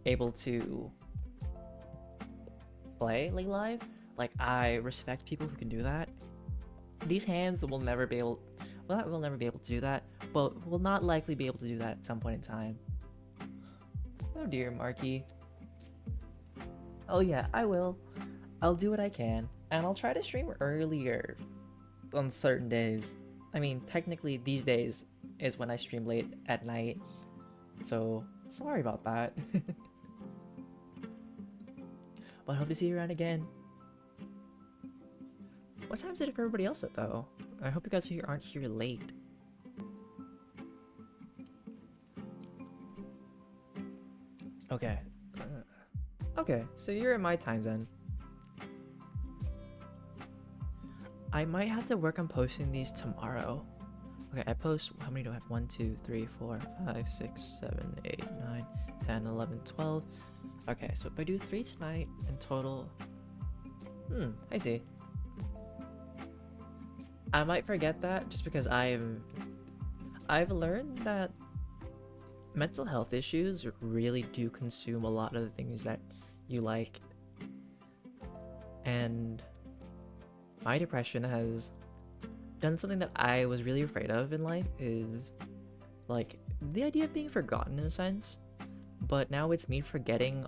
able to play like live. Like I respect people who can do that. These hands will never be able, well, not will never be able to do that, but will not likely be able to do that at some point in time. Oh dear, Marky. Oh yeah, I will. I'll do what I can, and I'll try to stream earlier on certain days. I mean, technically these days is when I stream late at night, so sorry about that. But I hope to see you around again. What time is it for everybody else though? I hope you guys here aren't here late. Okay. Okay, so you're at my time then. I might have to work on posting these tomorrow. Okay, I post, how many do I have? 1, 2, 3, 4, 5, 6, 7, 8, 9, 10, 11, 12. Okay, so if I do 3 tonight in total, I see. I might forget that just because I've learned that mental health issues really do consume a lot of the things that you like. And my depression has done something that I was really afraid of in life, is like the idea of being forgotten in a sense. But now it's me forgetting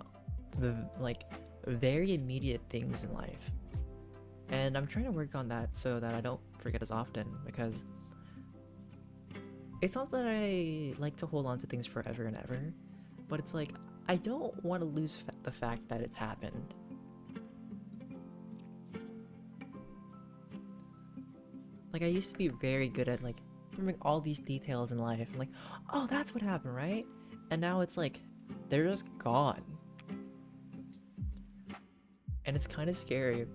the like very immediate things in life. And I'm trying to work on that so that I don't forget as often, because it's not that I like to hold on to things forever and ever, but it's like I don't want to lose the fact that it's happened. Like I used to be very good at like remembering all these details in life. I'm like, oh, that's what happened, right? And now it's like they're just gone. And it's kind of scary.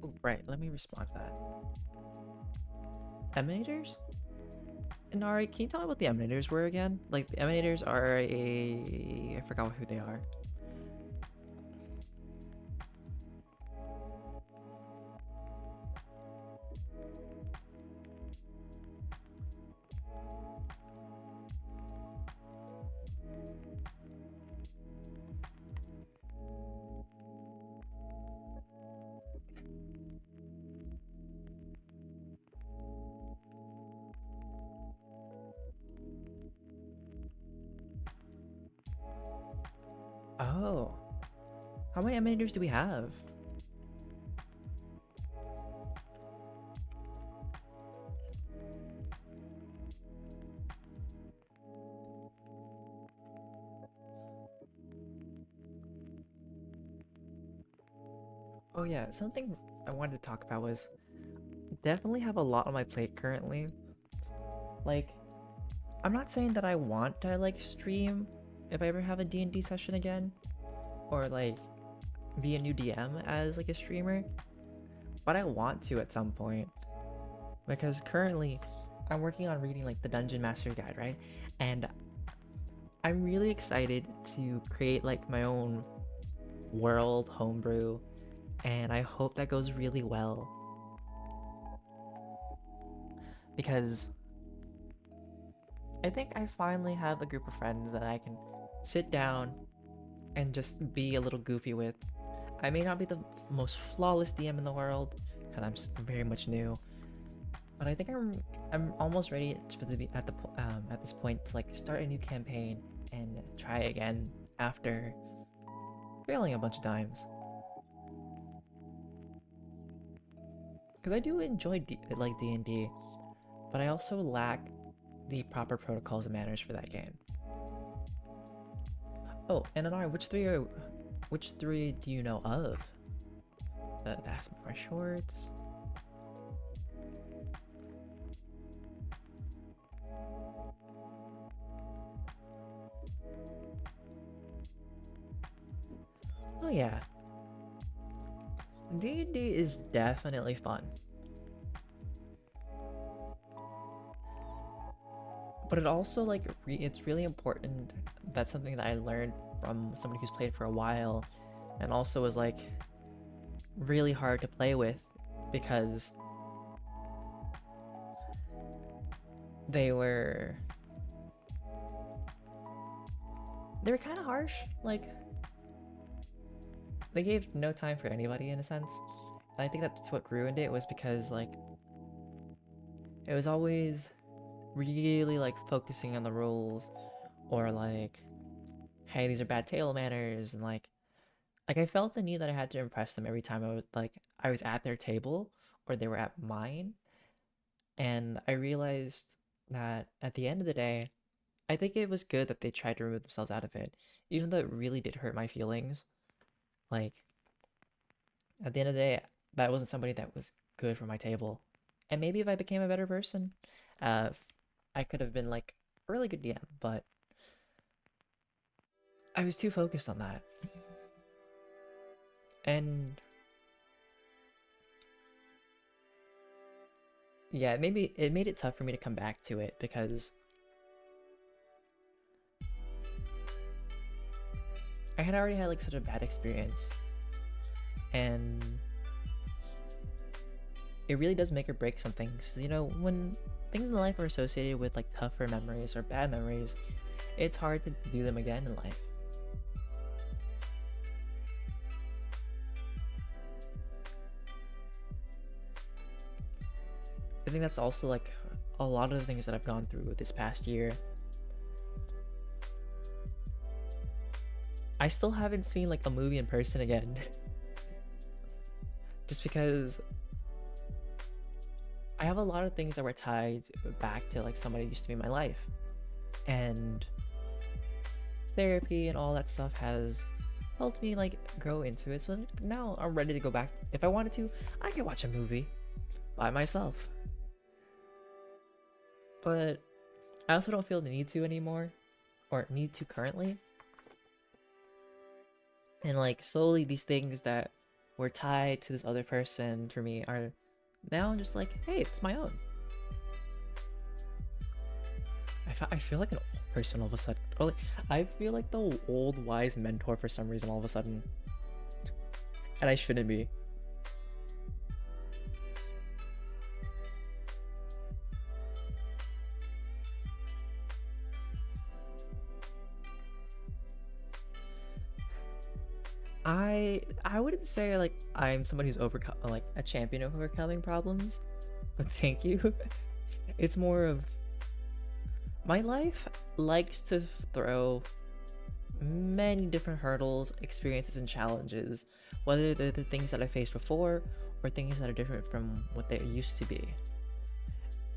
Ooh, right, let me respond to that. Emanators? And Ari, can you tell me what the emanators were again? Like, the emanators are I forgot who they are. Oh, how many emulators do we have? Oh yeah, something I wanted to talk about was definitely have a lot on my plate currently. Like, I'm not saying that I want to like stream if I ever have a D&D session again, or like be a new DM as like a streamer, but I want to at some point because currently I'm working on reading like the Dungeon Master Guide, right? And I'm really excited to create like my own world homebrew, and I hope that goes really well because I think I finally have a group of friends that I can sit down and just be a little goofy with. I may not be the most flawless DM in the world because I'm very much new, but I think I'm almost ready to be at at this point to like start a new campaign and try again after failing a bunch of times. Because I do enjoy like D&D, but I also lack the proper protocols and manners for that game. Oh, and Anara, which three do you know of? That's my shorts. Oh yeah, D&D is definitely fun, but it also like it's really important. That's something that I learned from somebody who's played for a while, and also was like really hard to play with because they were kind of harsh. Like they gave no time for anybody in a sense, and I think that's what ruined it was because like it was always really like focusing on the rules or like, hey, these are bad table manners, and like I felt the need that I had to impress them every time I was at their table or they were at mine. And I realized that at the end of the day, I think it was good that they tried to remove themselves out of it, even though it really did hurt my feelings. Like at the end of the day, that wasn't somebody that was good for my table. And maybe if I became a better person, uh, I could have been like a really good DM, but I was too focused on that. And yeah, maybe it made it tough for me to come back to it because I had already had like such a bad experience, and it really does make or break some things. You know, when things in life are associated with like tougher memories or bad memories, it's hard to do them again in life. I think that's also like a lot of the things that I've gone through this past year. I still haven't seen like a movie in person again. Just because I have a lot of things that were tied back to like somebody who used to be in my life. And therapy and all that stuff has helped me like grow into it. So now I'm ready to go back. If I wanted to, I could watch a movie by myself. But I also don't feel the need to anymore, or need to currently. And like slowly these things that were tied to this other person for me are now just like, hey, it's my own. I feel like an old person all of a sudden. Or like, I feel like the old wise mentor for some reason all of a sudden. And I shouldn't be. I wouldn't say like I'm someone who's overcome like a champion of overcoming problems, but thank you. It's more of my life likes to throw many different hurdles, experiences, and challenges, whether they're the things that I faced before or things that are different from what they used to be.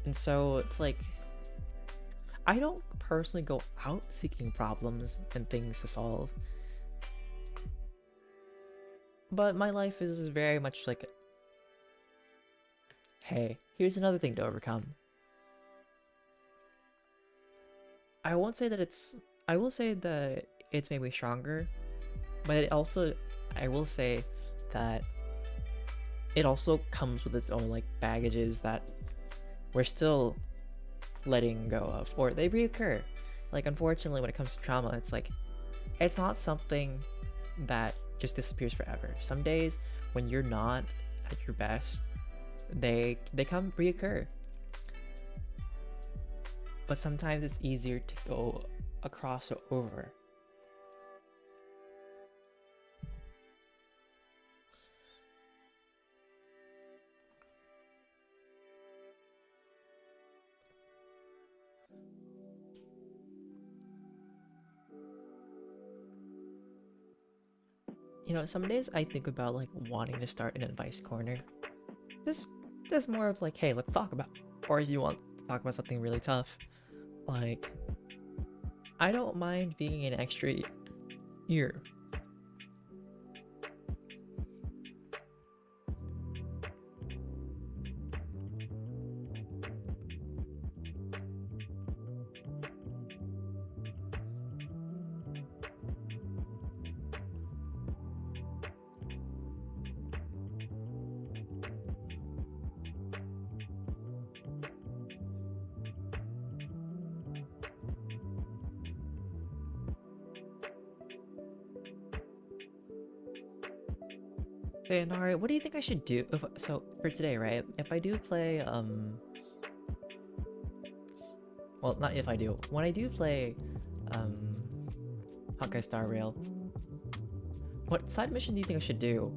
And so it's like, I don't personally go out seeking problems and things to solve, but my life is very much like, hey, here's another thing to overcome. I won't say that I will say that it's made me stronger, but it also, I will say that it also comes with its own like baggages that we're still letting go of, or they reoccur. Like, unfortunately, when it comes to trauma, it's like, it's not something that just disappears forever. Some days when you're not at your best, they come reoccur. But sometimes it's easier to go across or over. You know, some days I think about like wanting to start an advice corner. This this more of like, hey, let's talk about. Or if you want to talk about something really tough, like, I don't mind being an extra ear. And alright, what do you think I should do? So for today, right? If I do play, well, not if I do. When I do play, um, Hawkeye Star Rail, what side mission do you think I should do?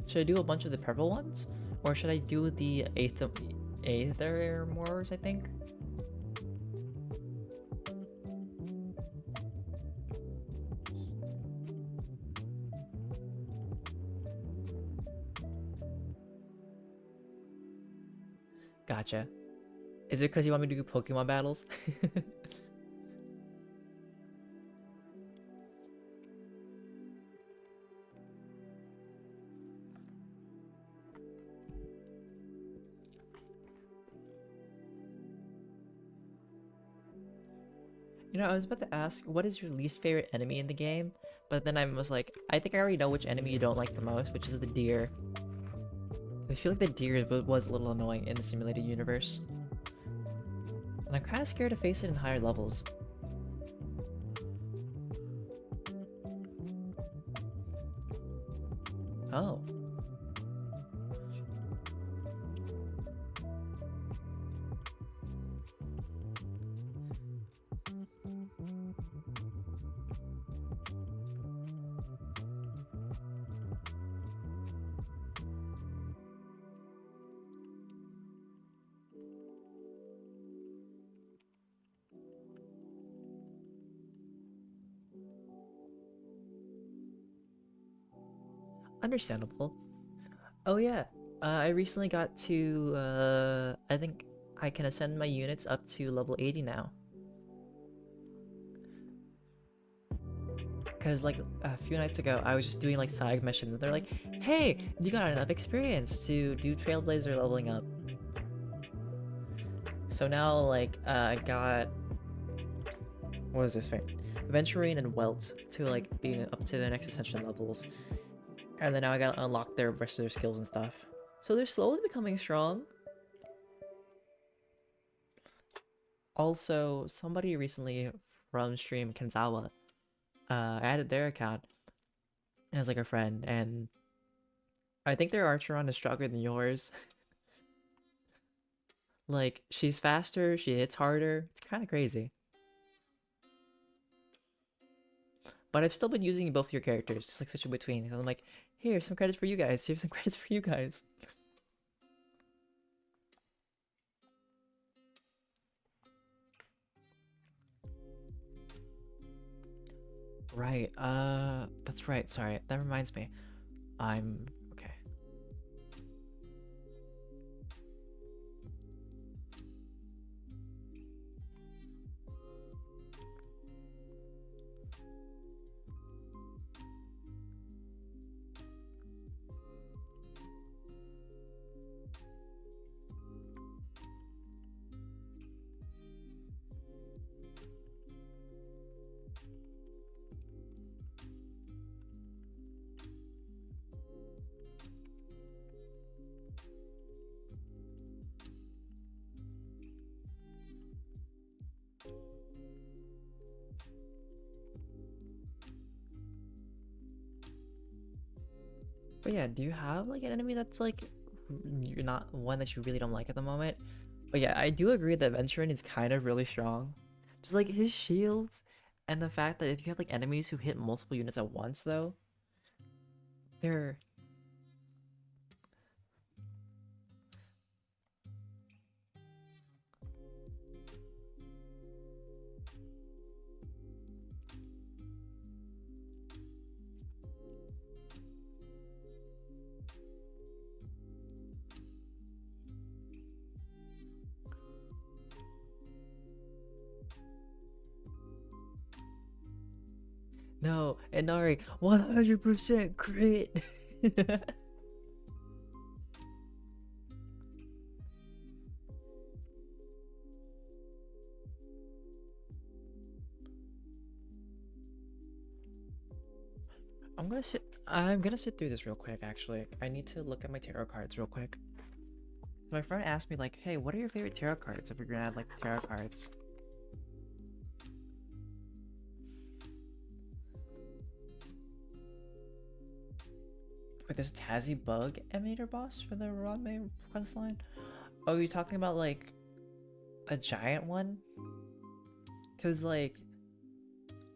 Should I do a bunch of the purple ones, or should I do the Aether Moors? I think. Gotcha. Is it because you want me to do Pokemon battles? You know, I was about to ask, what is your least favorite enemy in the game? But then I was like, I think I already know which enemy you don't like the most, which is the deer. I feel like the deer was a little annoying in the simulated universe. And I'm kind of scared to face it in higher levels. Oh. Understandable. Oh yeah, I recently got to, I think I can ascend my units up to level 80 now. Because like a few nights ago, I was just doing like side missions and they're like, hey, you got enough experience to do Trailblazer leveling up. So now like, I got, what is this thing? Venturine and Welt to like being up to their next ascension levels. And then now I gotta unlock their rest of their skills and stuff. So they're slowly becoming strong. Also, somebody recently from stream, Kenzawa, added their account as like a friend, and I think their Archeron is stronger than yours. Like, she's faster, she hits harder. It's kind of crazy. But I've still been using both your characters, just like switching between. So I'm like, here's some credits for you guys. Here's some credits for you guys. Right. That's right. Sorry. That reminds me. I'm okay. But yeah, do you have like an enemy that's like you're not one that you really don't like at the moment? But yeah, I do agree that Venturin is kind of really strong. Just like his shields and the fact that if you have like enemies who hit multiple units at once though, they're no, Inari, 100% crit. I'm gonna sit through this real quick actually. I need to look at my tarot cards real quick. So my friend asked me like, "Hey, what are your favorite tarot cards if we're gonna add like tarot cards?" Wait, this Tazzy Bug Emanator boss for the Rodmay questline? Oh, you're talking about like a giant one? Cause like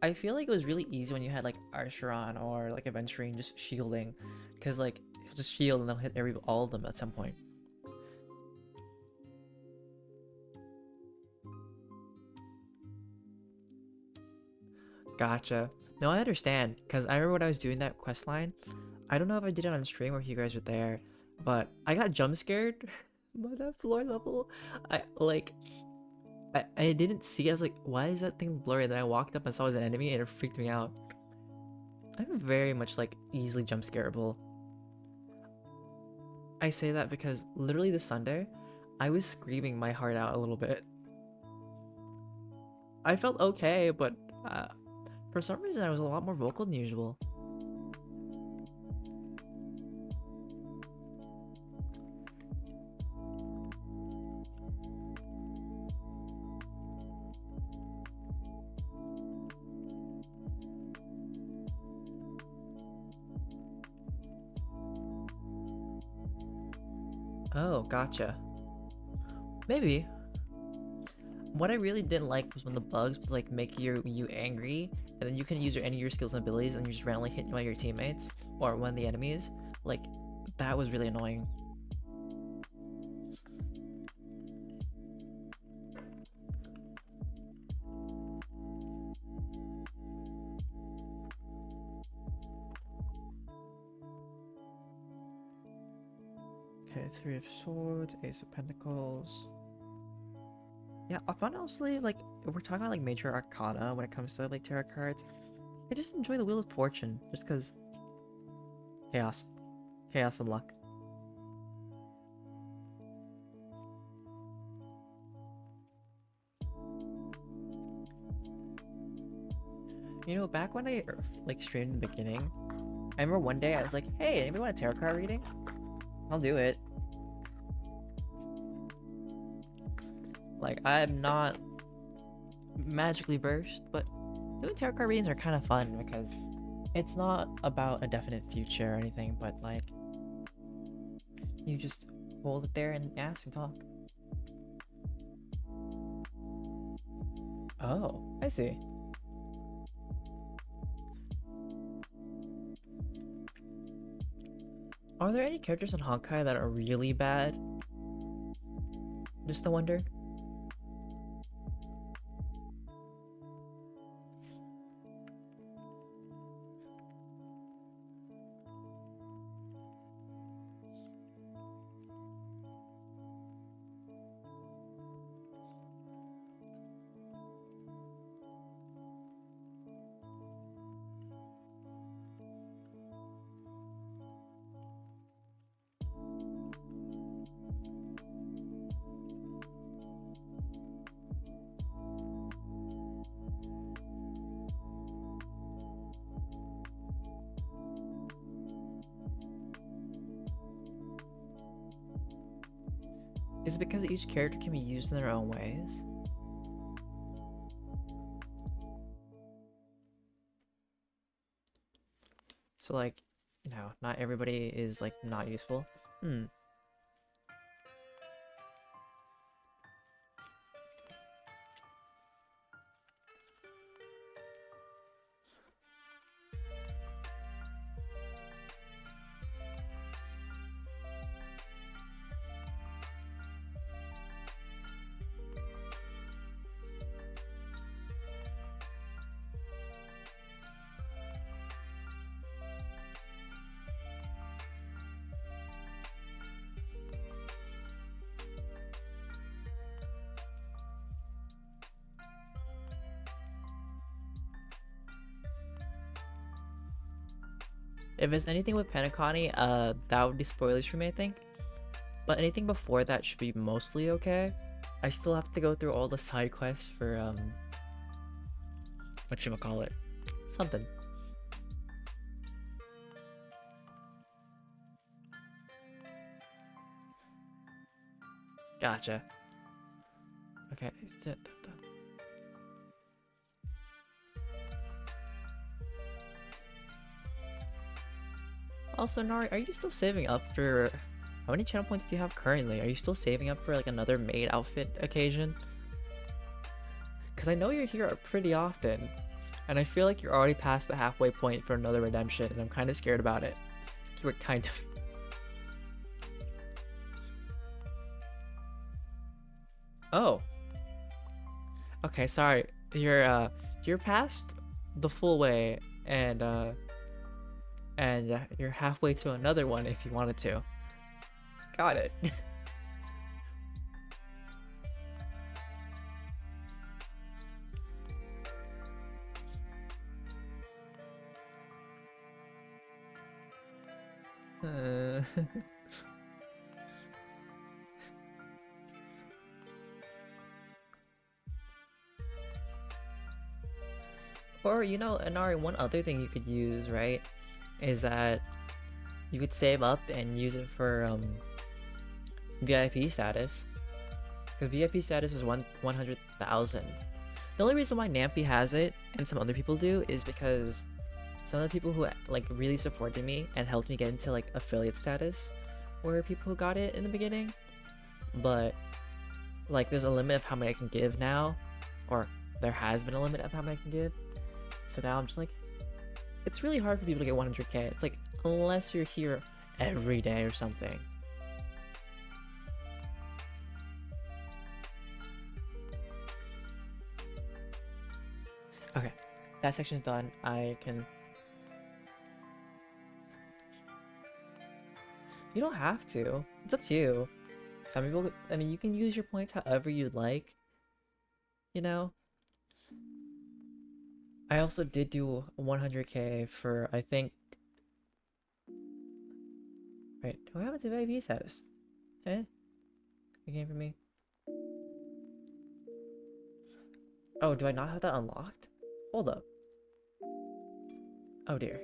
I feel like it was really easy when you had like Arsharon or like Aventurine just shielding, cause like just shield and they'll hit all of them at some point. Gotcha. No, I understand, cause I remember when I was doing that quest line. I don't know if I did it on stream or if you guys were there, but I got jump scared by that floor level. I like I didn't see it. I was like, why is that thing blurry? And then I walked up and saw it was an enemy and it freaked me out. I'm very much like easily jump scareable. I say that because literally this Sunday, I was screaming my heart out a little bit. I felt okay, but uh, for some reason I was a lot more vocal than usual. Oh, gotcha. Maybe. What I really didn't like was when the bugs would like make you angry, and then you can use any of your skills and abilities, and you just randomly hit one of your teammates or one of the enemies. Like that was really annoying. Okay, Three of Swords, Ace of Pentacles. Yeah, I find honestly like if we're talking about like major arcana when it comes to like tarot cards, I just enjoy the Wheel of Fortune just because chaos, chaos and luck. You know, back when I like streamed in the beginning, I remember one day I was like, "Hey, anybody want a tarot card reading? I'll do it." Like I'm not magically versed, but doing tarot card readings are kind of fun because it's not about a definite future or anything, but like you just hold it there and ask and talk. Oh, I see. Are there any characters in Honkai that are really bad? Just to wonder. Is it because each character can be used in their own ways? So like, you know, not everybody is like not useful. Hmm. If it's anything with Penacony, that would be spoilers for me, I think. But anything before that should be mostly okay. I still have to go through all the side quests for whatchamacallit? Something. Gotcha. Okay. Also, Nari, are you still saving up for... How many channel points do you have currently? Are you still saving up for like another maid outfit occasion? Because I know you're here pretty often, and I feel like you're already past the halfway point for another redemption, and I'm kind of scared about it. You were kind of... Oh. Okay, sorry. You're past the full way, and you're halfway to another one if you wanted to. Got it. Or, you know, Anari, one other thing you could use, right, is that you could save up and use it for VIP status. Because VIP status is 100,000. The only reason why Nampy has it and some other people do is because some of the people who like really supported me and helped me get into like affiliate status were people who got it in the beginning. But like there's a limit of how many I can give now, or there has been a limit of how many I can give. So now I'm just like, it's really hard for people to get 100k. It's like, unless you're here every day or something. Okay, that section's done. I can... You don't have to. It's up to you. Some people, I mean, you can use your points however you'd like. You know? I also did do 100k for, I think... Wait, what happened to VIP status? Eh? It came from me. Oh, do I not have that unlocked? Hold up. Oh dear.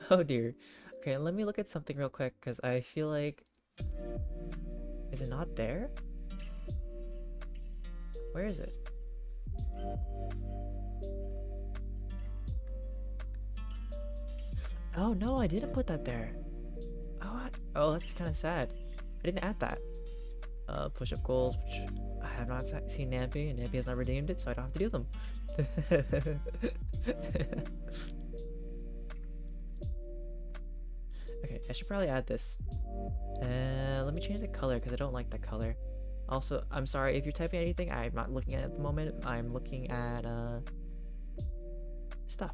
Oh dear. Okay, let me look at something real quick, because I feel like... Is it not there? Where is it? Oh no, I didn't put that there. Oh, that's kind of sad. I didn't add that. Push-up goals, which I have not seen Nampy, and Nampy has not redeemed it, so I don't have to do them. Okay, I should probably add this. Let me change the color because I don't like that color. Also, I'm sorry if you're typing anything I'm not looking at the moment. I'm looking at stuff.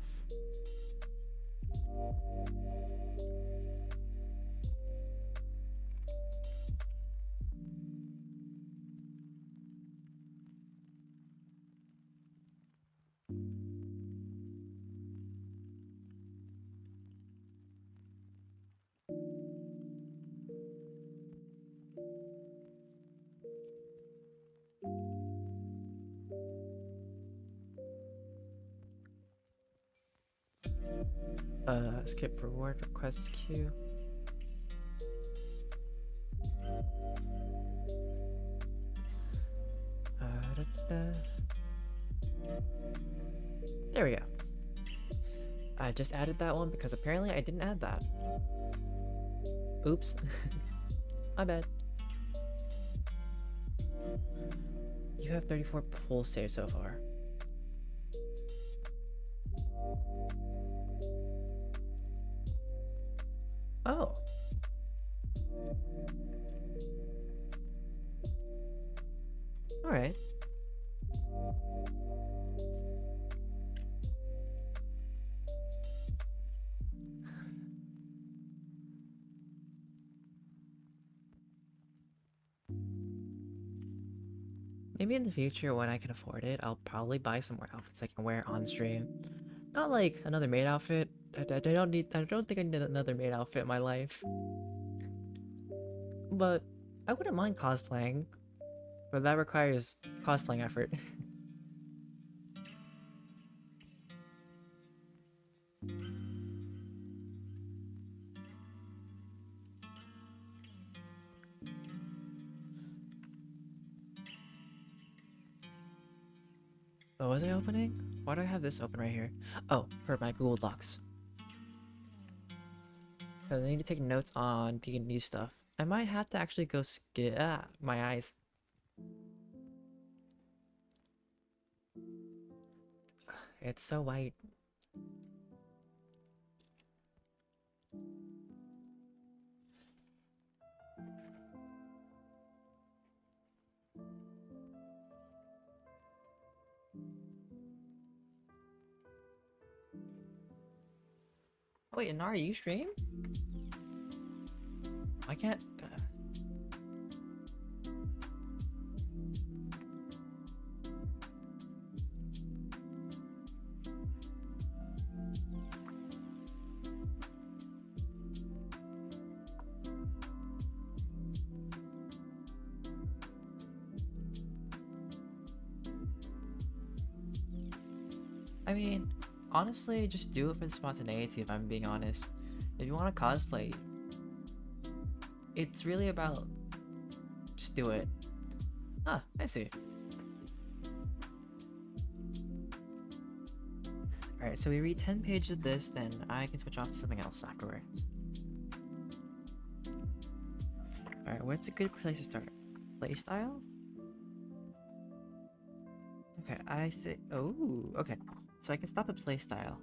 Skip reward request queue. Da-da-da-da. There we go. I just added that one because apparently I didn't add that. Oops. My bad. You have 34 pull saves so far. Oh. Alright. Maybe in the future when I can afford it, I'll probably buy some more outfits I can wear on stream. Not like another maid outfit. I don't think I need another maid outfit in my life. But I wouldn't mind cosplaying. But that requires cosplaying effort. Oh, was I opening? Why do I have this open right here? Oh, for my Google Docs. Because I need to take notes on Pekingese stuff. I might have to actually go my eyes. It's so white. Wait, Inara, you stream? I can't. I mean, honestly, just do it for the spontaneity if I'm being honest. If you want to cosplay, it's really about just do it. Ah, I see. Alright, so we read 10 pages of this, then I can switch off to something else afterwards. Alright, where's a good place to start? Playstyle? Okay, I think. Oh, okay. So I can stop at playstyle.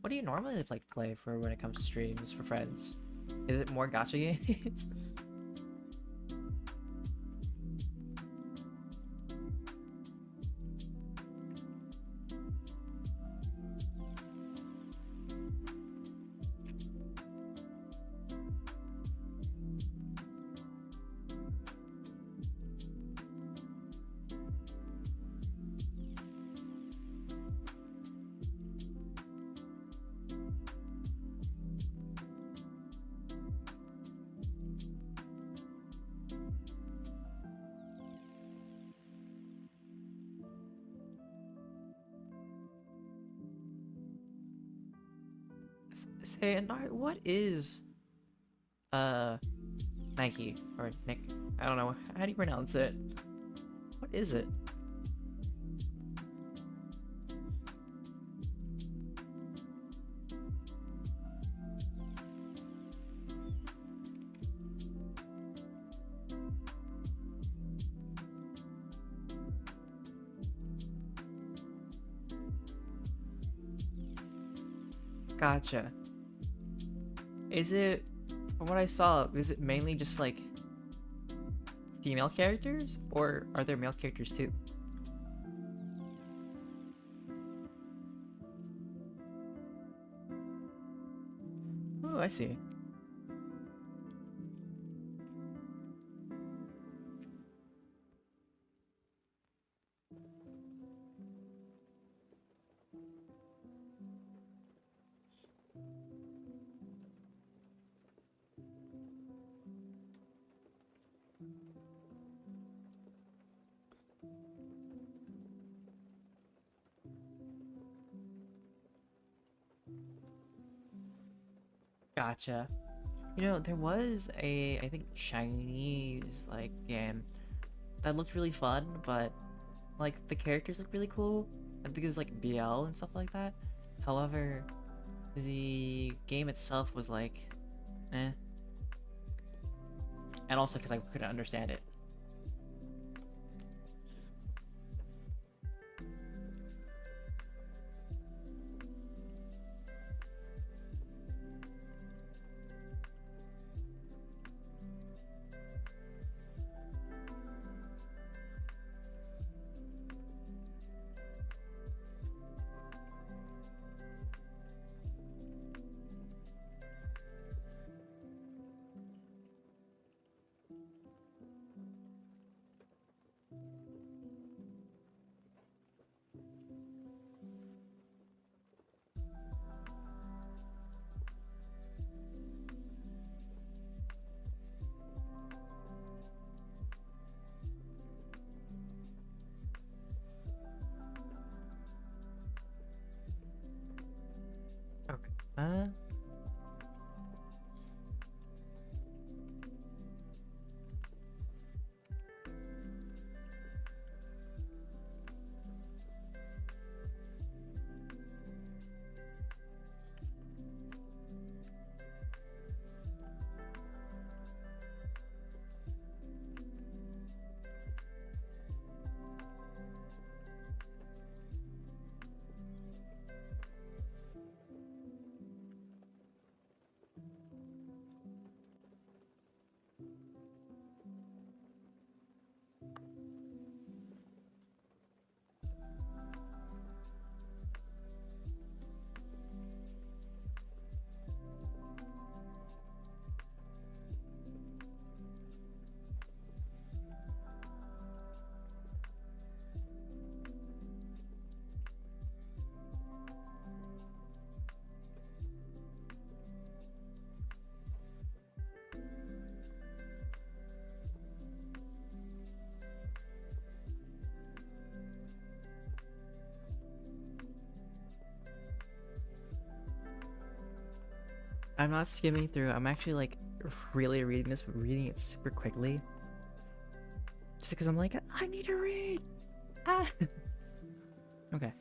What do you normally play for when it comes to streams for friends? Is it more gacha games? Say, what is Nike or Nick? I don't know. How do you pronounce it? What is it? Gotcha. Is it, from what I saw, is it mainly just like female characters, or are there male characters too? Oh, I see. Gotcha. You know, there was a, I think, Chinese, like, game that looked really fun, but like the characters look really cool. I think it was like BL and stuff like that. However, the game itself was like, eh. And also because I couldn't understand it. Okay. I'm not skimming through. I'm actually like really reading this, but reading it super quickly. Just because I'm like, I need to read. Ah. Okay.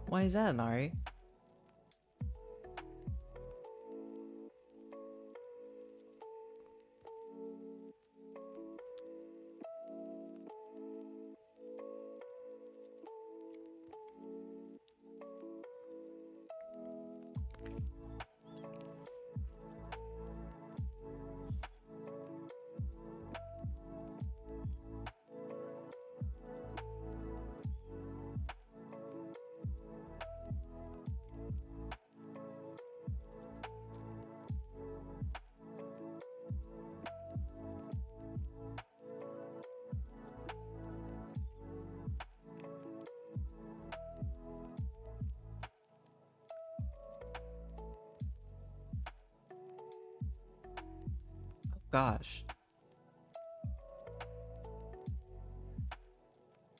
Why is that, Nari? Gosh.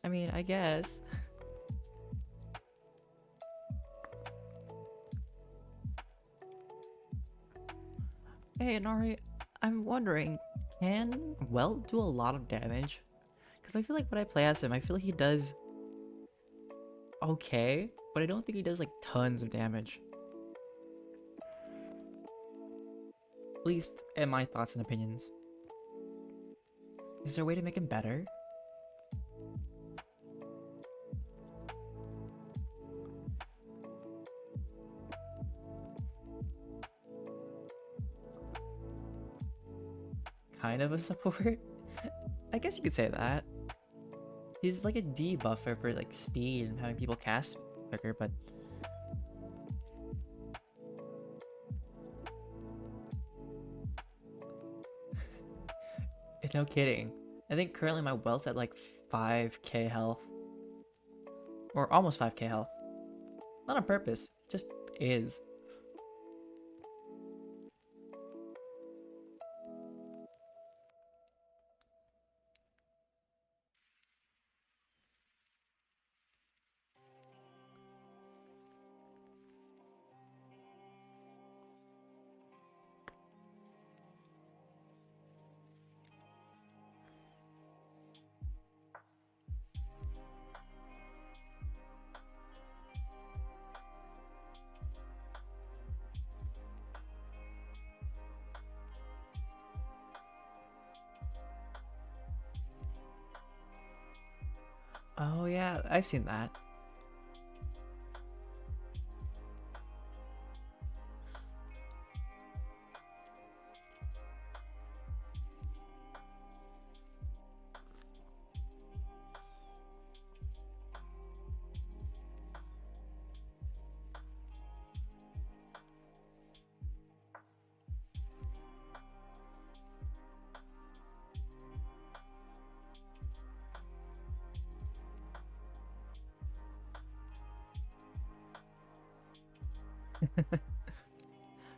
I mean, I guess. Hey, Nari, I'm wondering, can, well, do a lot of damage. Because I feel like when I play as him, I feel like he does okay, but I don't think he does like tons of damage. At least in my thoughts and opinions. Is there a way to make him better? Kind of a support? I guess you could say that. He's like a debuffer for like speed and having people cast quicker, but no kidding. I think currently my welt's at like 5k health. Or almost 5k health. Not on purpose, it just is. Oh yeah, I've seen that.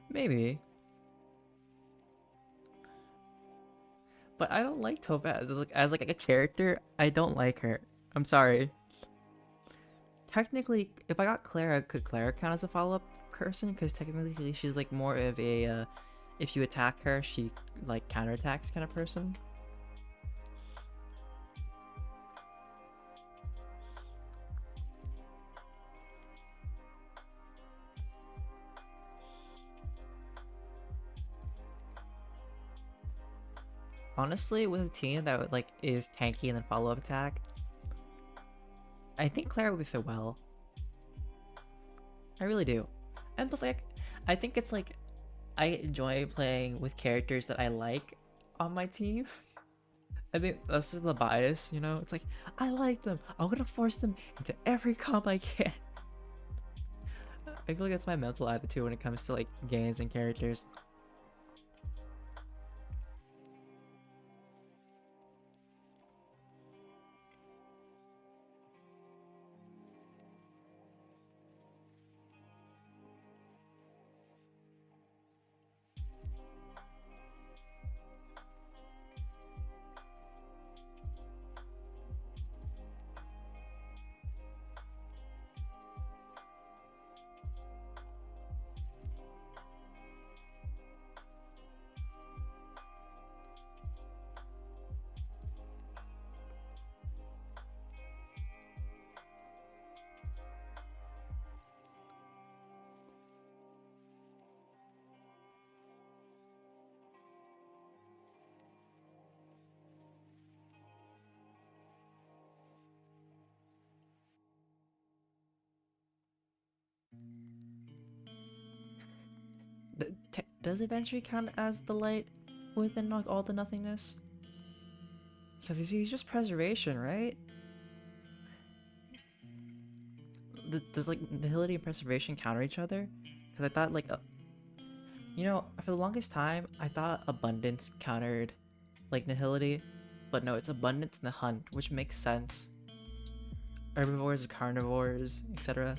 Maybe. But I don't like Topaz as like a character. I don't like her. I'm sorry. Technically, if I got Clara, could Clara count as a follow-up person? Because technically, she's like more of a if you attack her, she like counterattacks kind of person. Honestly, with a team that would, like is tanky and then follow-up attack, I think Clara would fit well. I really do. And plus, like, I think it's like I enjoy playing with characters that I like on my team. I think that's just the bias, you know? It's like, I like them. I'm gonna force them into every comp I can. I feel like that's my mental attitude when it comes to like games and characters. Does eventually count as the light within like all the nothingness? Because he's just preservation, right? Does like nihility and preservation counter each other? Because I thought like, you know, for the longest time, I thought abundance countered like nihility, but no, it's abundance in the hunt, which makes sense. Herbivores, carnivores, etc.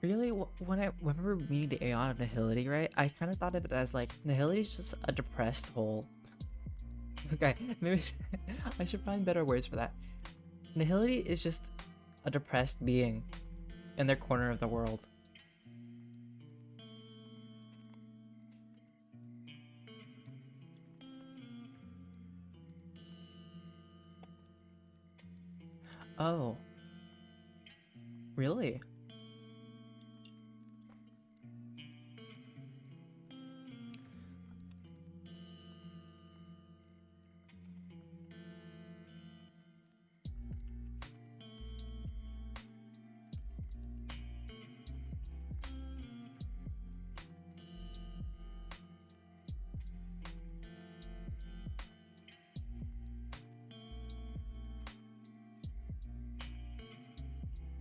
Really, when I remember reading the Aeon of Nihility, right, I kind of thought of it as like Nihility is just a depressed hole. Okay, maybe I should find better words for that. Nihility is just a depressed being in their corner of the world. Oh, really?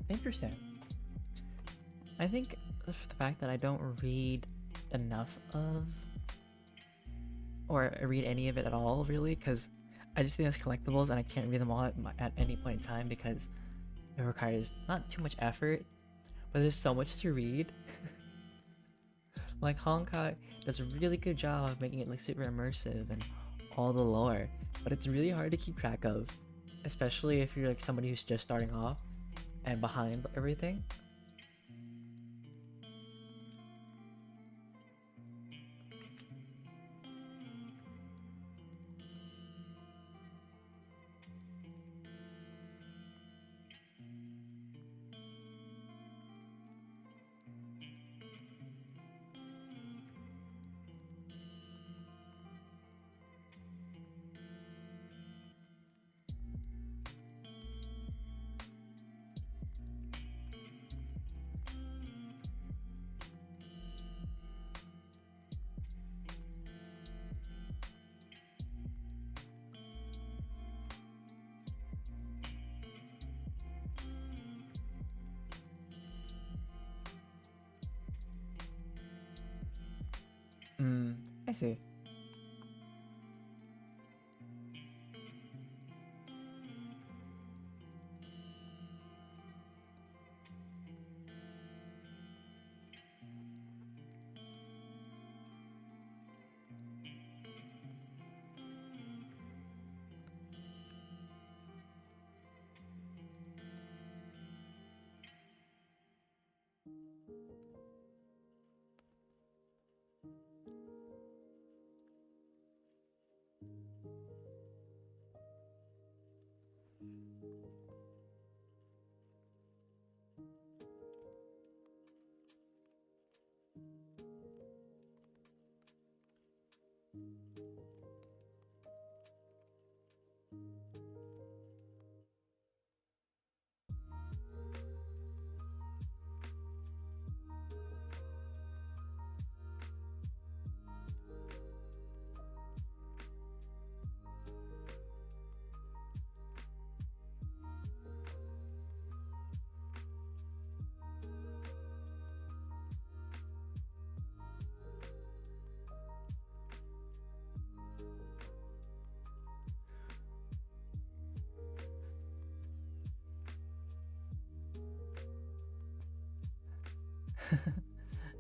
Interesting. I think the fact that I don't read enough of, or read any of it at all, really, because I just think it's collectibles and I can't read them all at any point in time because it requires not too much effort, but there's so much to read. Like Honkai does a really good job of making it like super immersive and all the lore, but it's really hard to keep track of, especially if you're like somebody who's just starting off and behind everything. Mm, I see.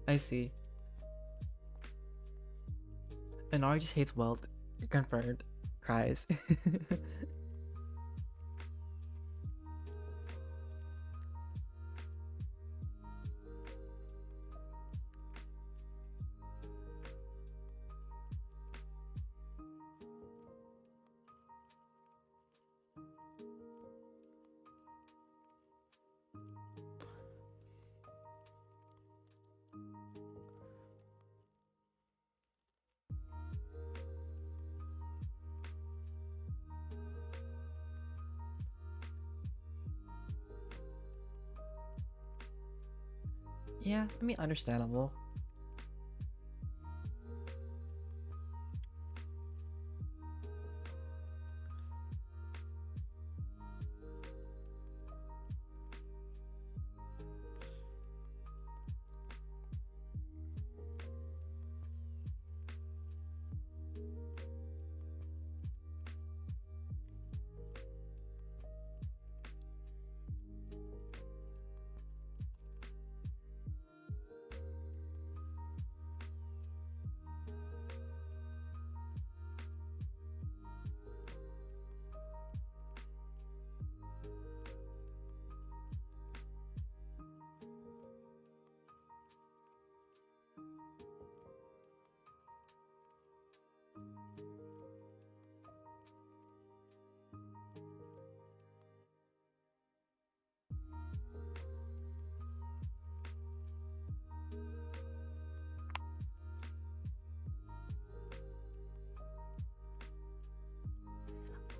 I see. And Ari just hates Welt. Confirmed. Cries. Yeah, I mean, understandable.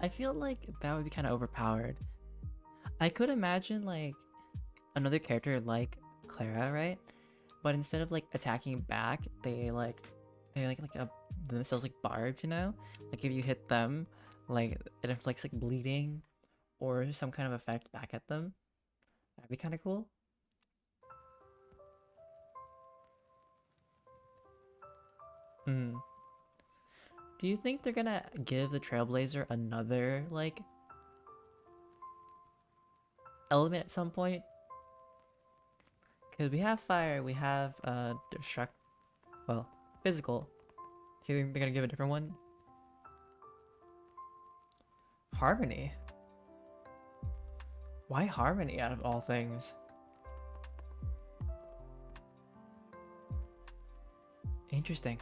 I feel like that would be kind of overpowered. I could imagine like another character like Clara, right? But instead of like attacking back, they themselves like barbed, you know? Like if you hit them, like it inflicts like bleeding or some kind of effect back at them. That'd be kind of cool. Hmm. Do you think they're gonna give the Trailblazer another like element at some point? Because we have fire, we have destruct, well, physical. Do you think they're gonna give a different one? Harmony. Why harmony out of all things? Interesting.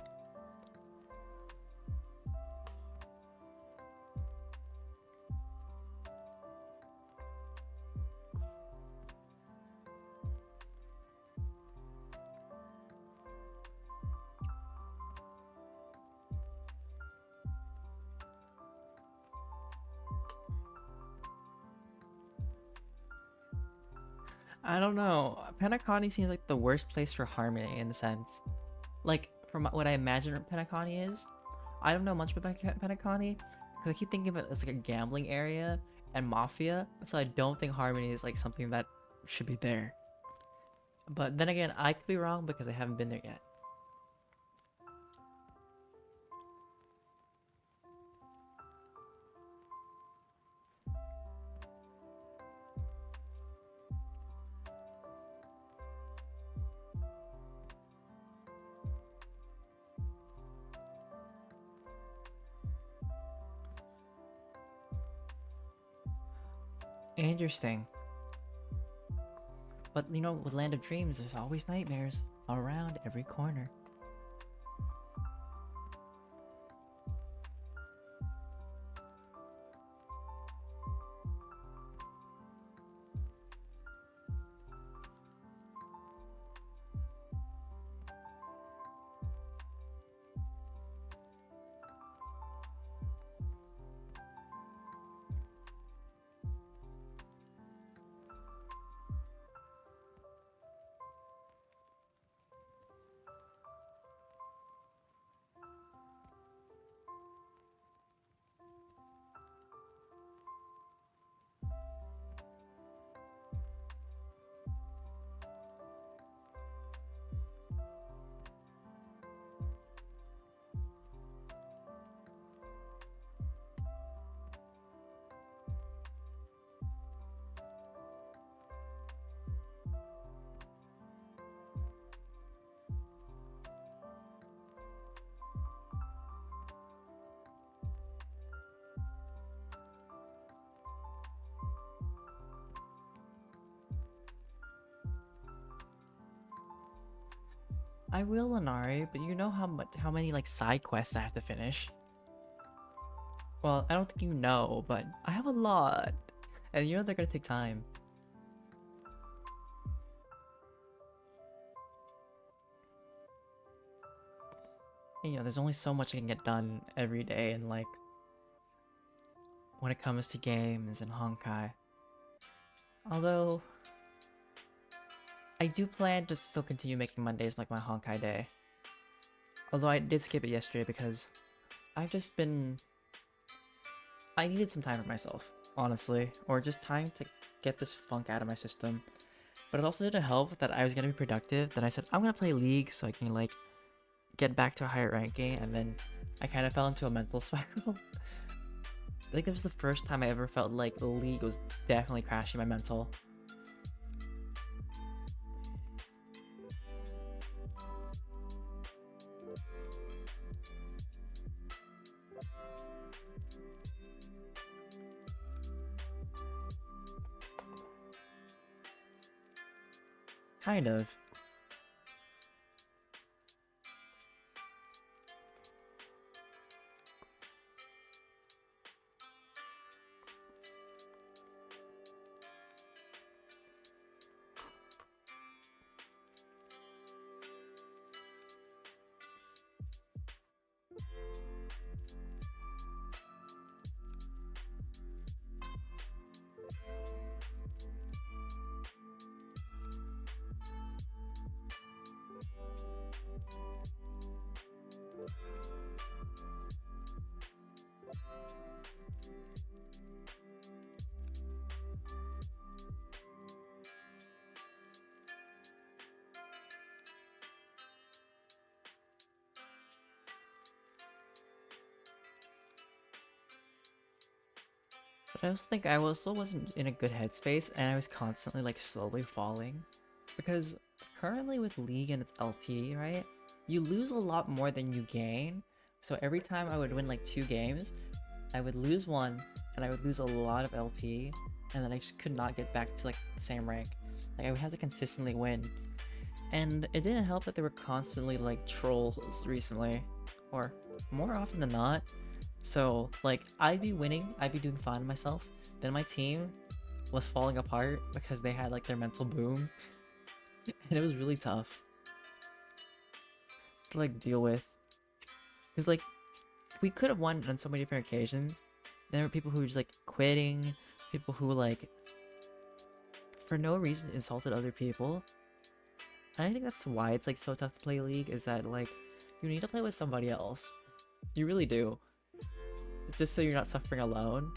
I don't know. Penacony seems like the worst place for harmony in the sense. Like, from what I imagine Penacony is, I don't know much about Penacony because I keep thinking of it as like a gambling area and mafia, so I don't think harmony is like something that should be there. But then again, I could be wrong because I haven't been there yet. Interesting. But you know, with Land of Dreams, there's always nightmares around every corner. I will, Lanari, but you know how many like side quests I have to finish. Well, I don't think you know, but I have a lot, and you know they're gonna take time. And, you know, there's only so much I can get done every day, and like when it comes to games and Honkai. Although I do plan to still continue making Mondays like my Honkai day. Although I did skip it yesterday because I've just been I needed some time for myself, honestly, or just time to get this funk out of my system. But it also didn't help that I was gonna be productive. Then I said I'm gonna play League so I can like get back to a higher ranking, and then I kind of fell into a mental spiral. I think it was the first time I ever felt like the League was definitely crashing my mental. Kind of. But I also think I also wasn't in a good headspace, and I was constantly like slowly falling. Because currently with League and its LP, right? You lose a lot more than you gain. So every time I would win like 2 games, I would lose one, and I would lose a lot of LP, and then I just could not get back to like the same rank. Like I would have to consistently win. And it didn't help that there were constantly like trolls recently, or more often than not. So like I'd be winning, I'd be doing fine myself. Then my team was falling apart because they had like their mental boom, and it was really tough to like deal with. Cause like we could have won on so many different occasions. There were people who were just like quitting, people who like for no reason insulted other people. And I think that's why it's like so tough to play League, is that like you need to play with somebody else. You really do. It's just so you're not suffering alone.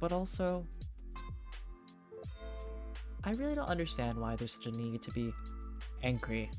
But also, I really don't understand why there's such a need to be angry.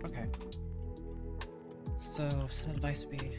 Okay. So, some advice would be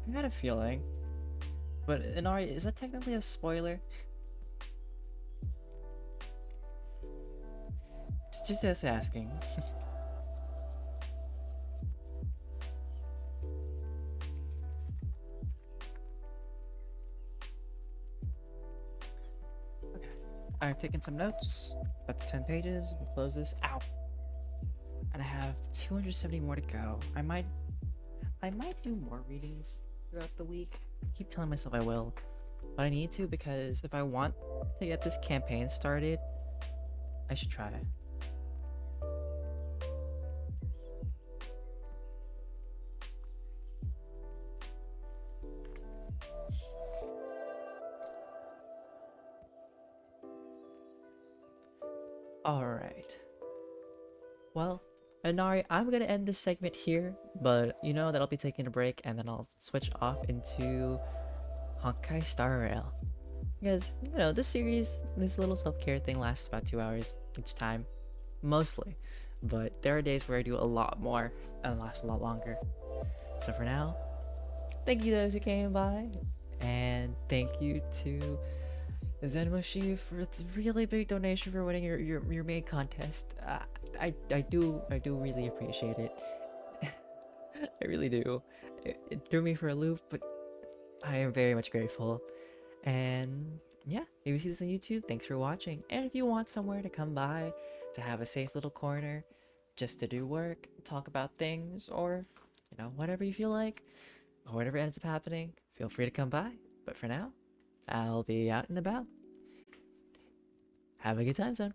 I had a feeling. But Inari, is that technically a spoiler? Just asking. Okay. I'm taking some notes. About 10 pages. We'll close this. Ow. And I have 270 more to go. I might do more readings throughout the week. I keep telling myself I will. But I need to, because if I want to get this campaign started, I should try. Alright. Well, Inari, I'm gonna end this segment here, but you know that I'll be taking a break and then I'll switch off into Honkai Star Rail. Because, you know, this series, this little self-care thing lasts about 2 hours each time. Mostly. But there are days where I do a lot more and lasts a lot longer. So for now, thank you to those who came by. And thank you to Zenmoshi for the really big donation for winning your main contest. I do really appreciate it. I really do. It threw me for a loop, but I am very much grateful. And yeah, if you see this on YouTube, thanks for watching. And if you want somewhere to come by, to have a safe little corner, just to do work, talk about things, or, you know, whatever you feel like, or whatever ends up happening, feel free to come by. But for now, I'll be out and about. Have a good time, son.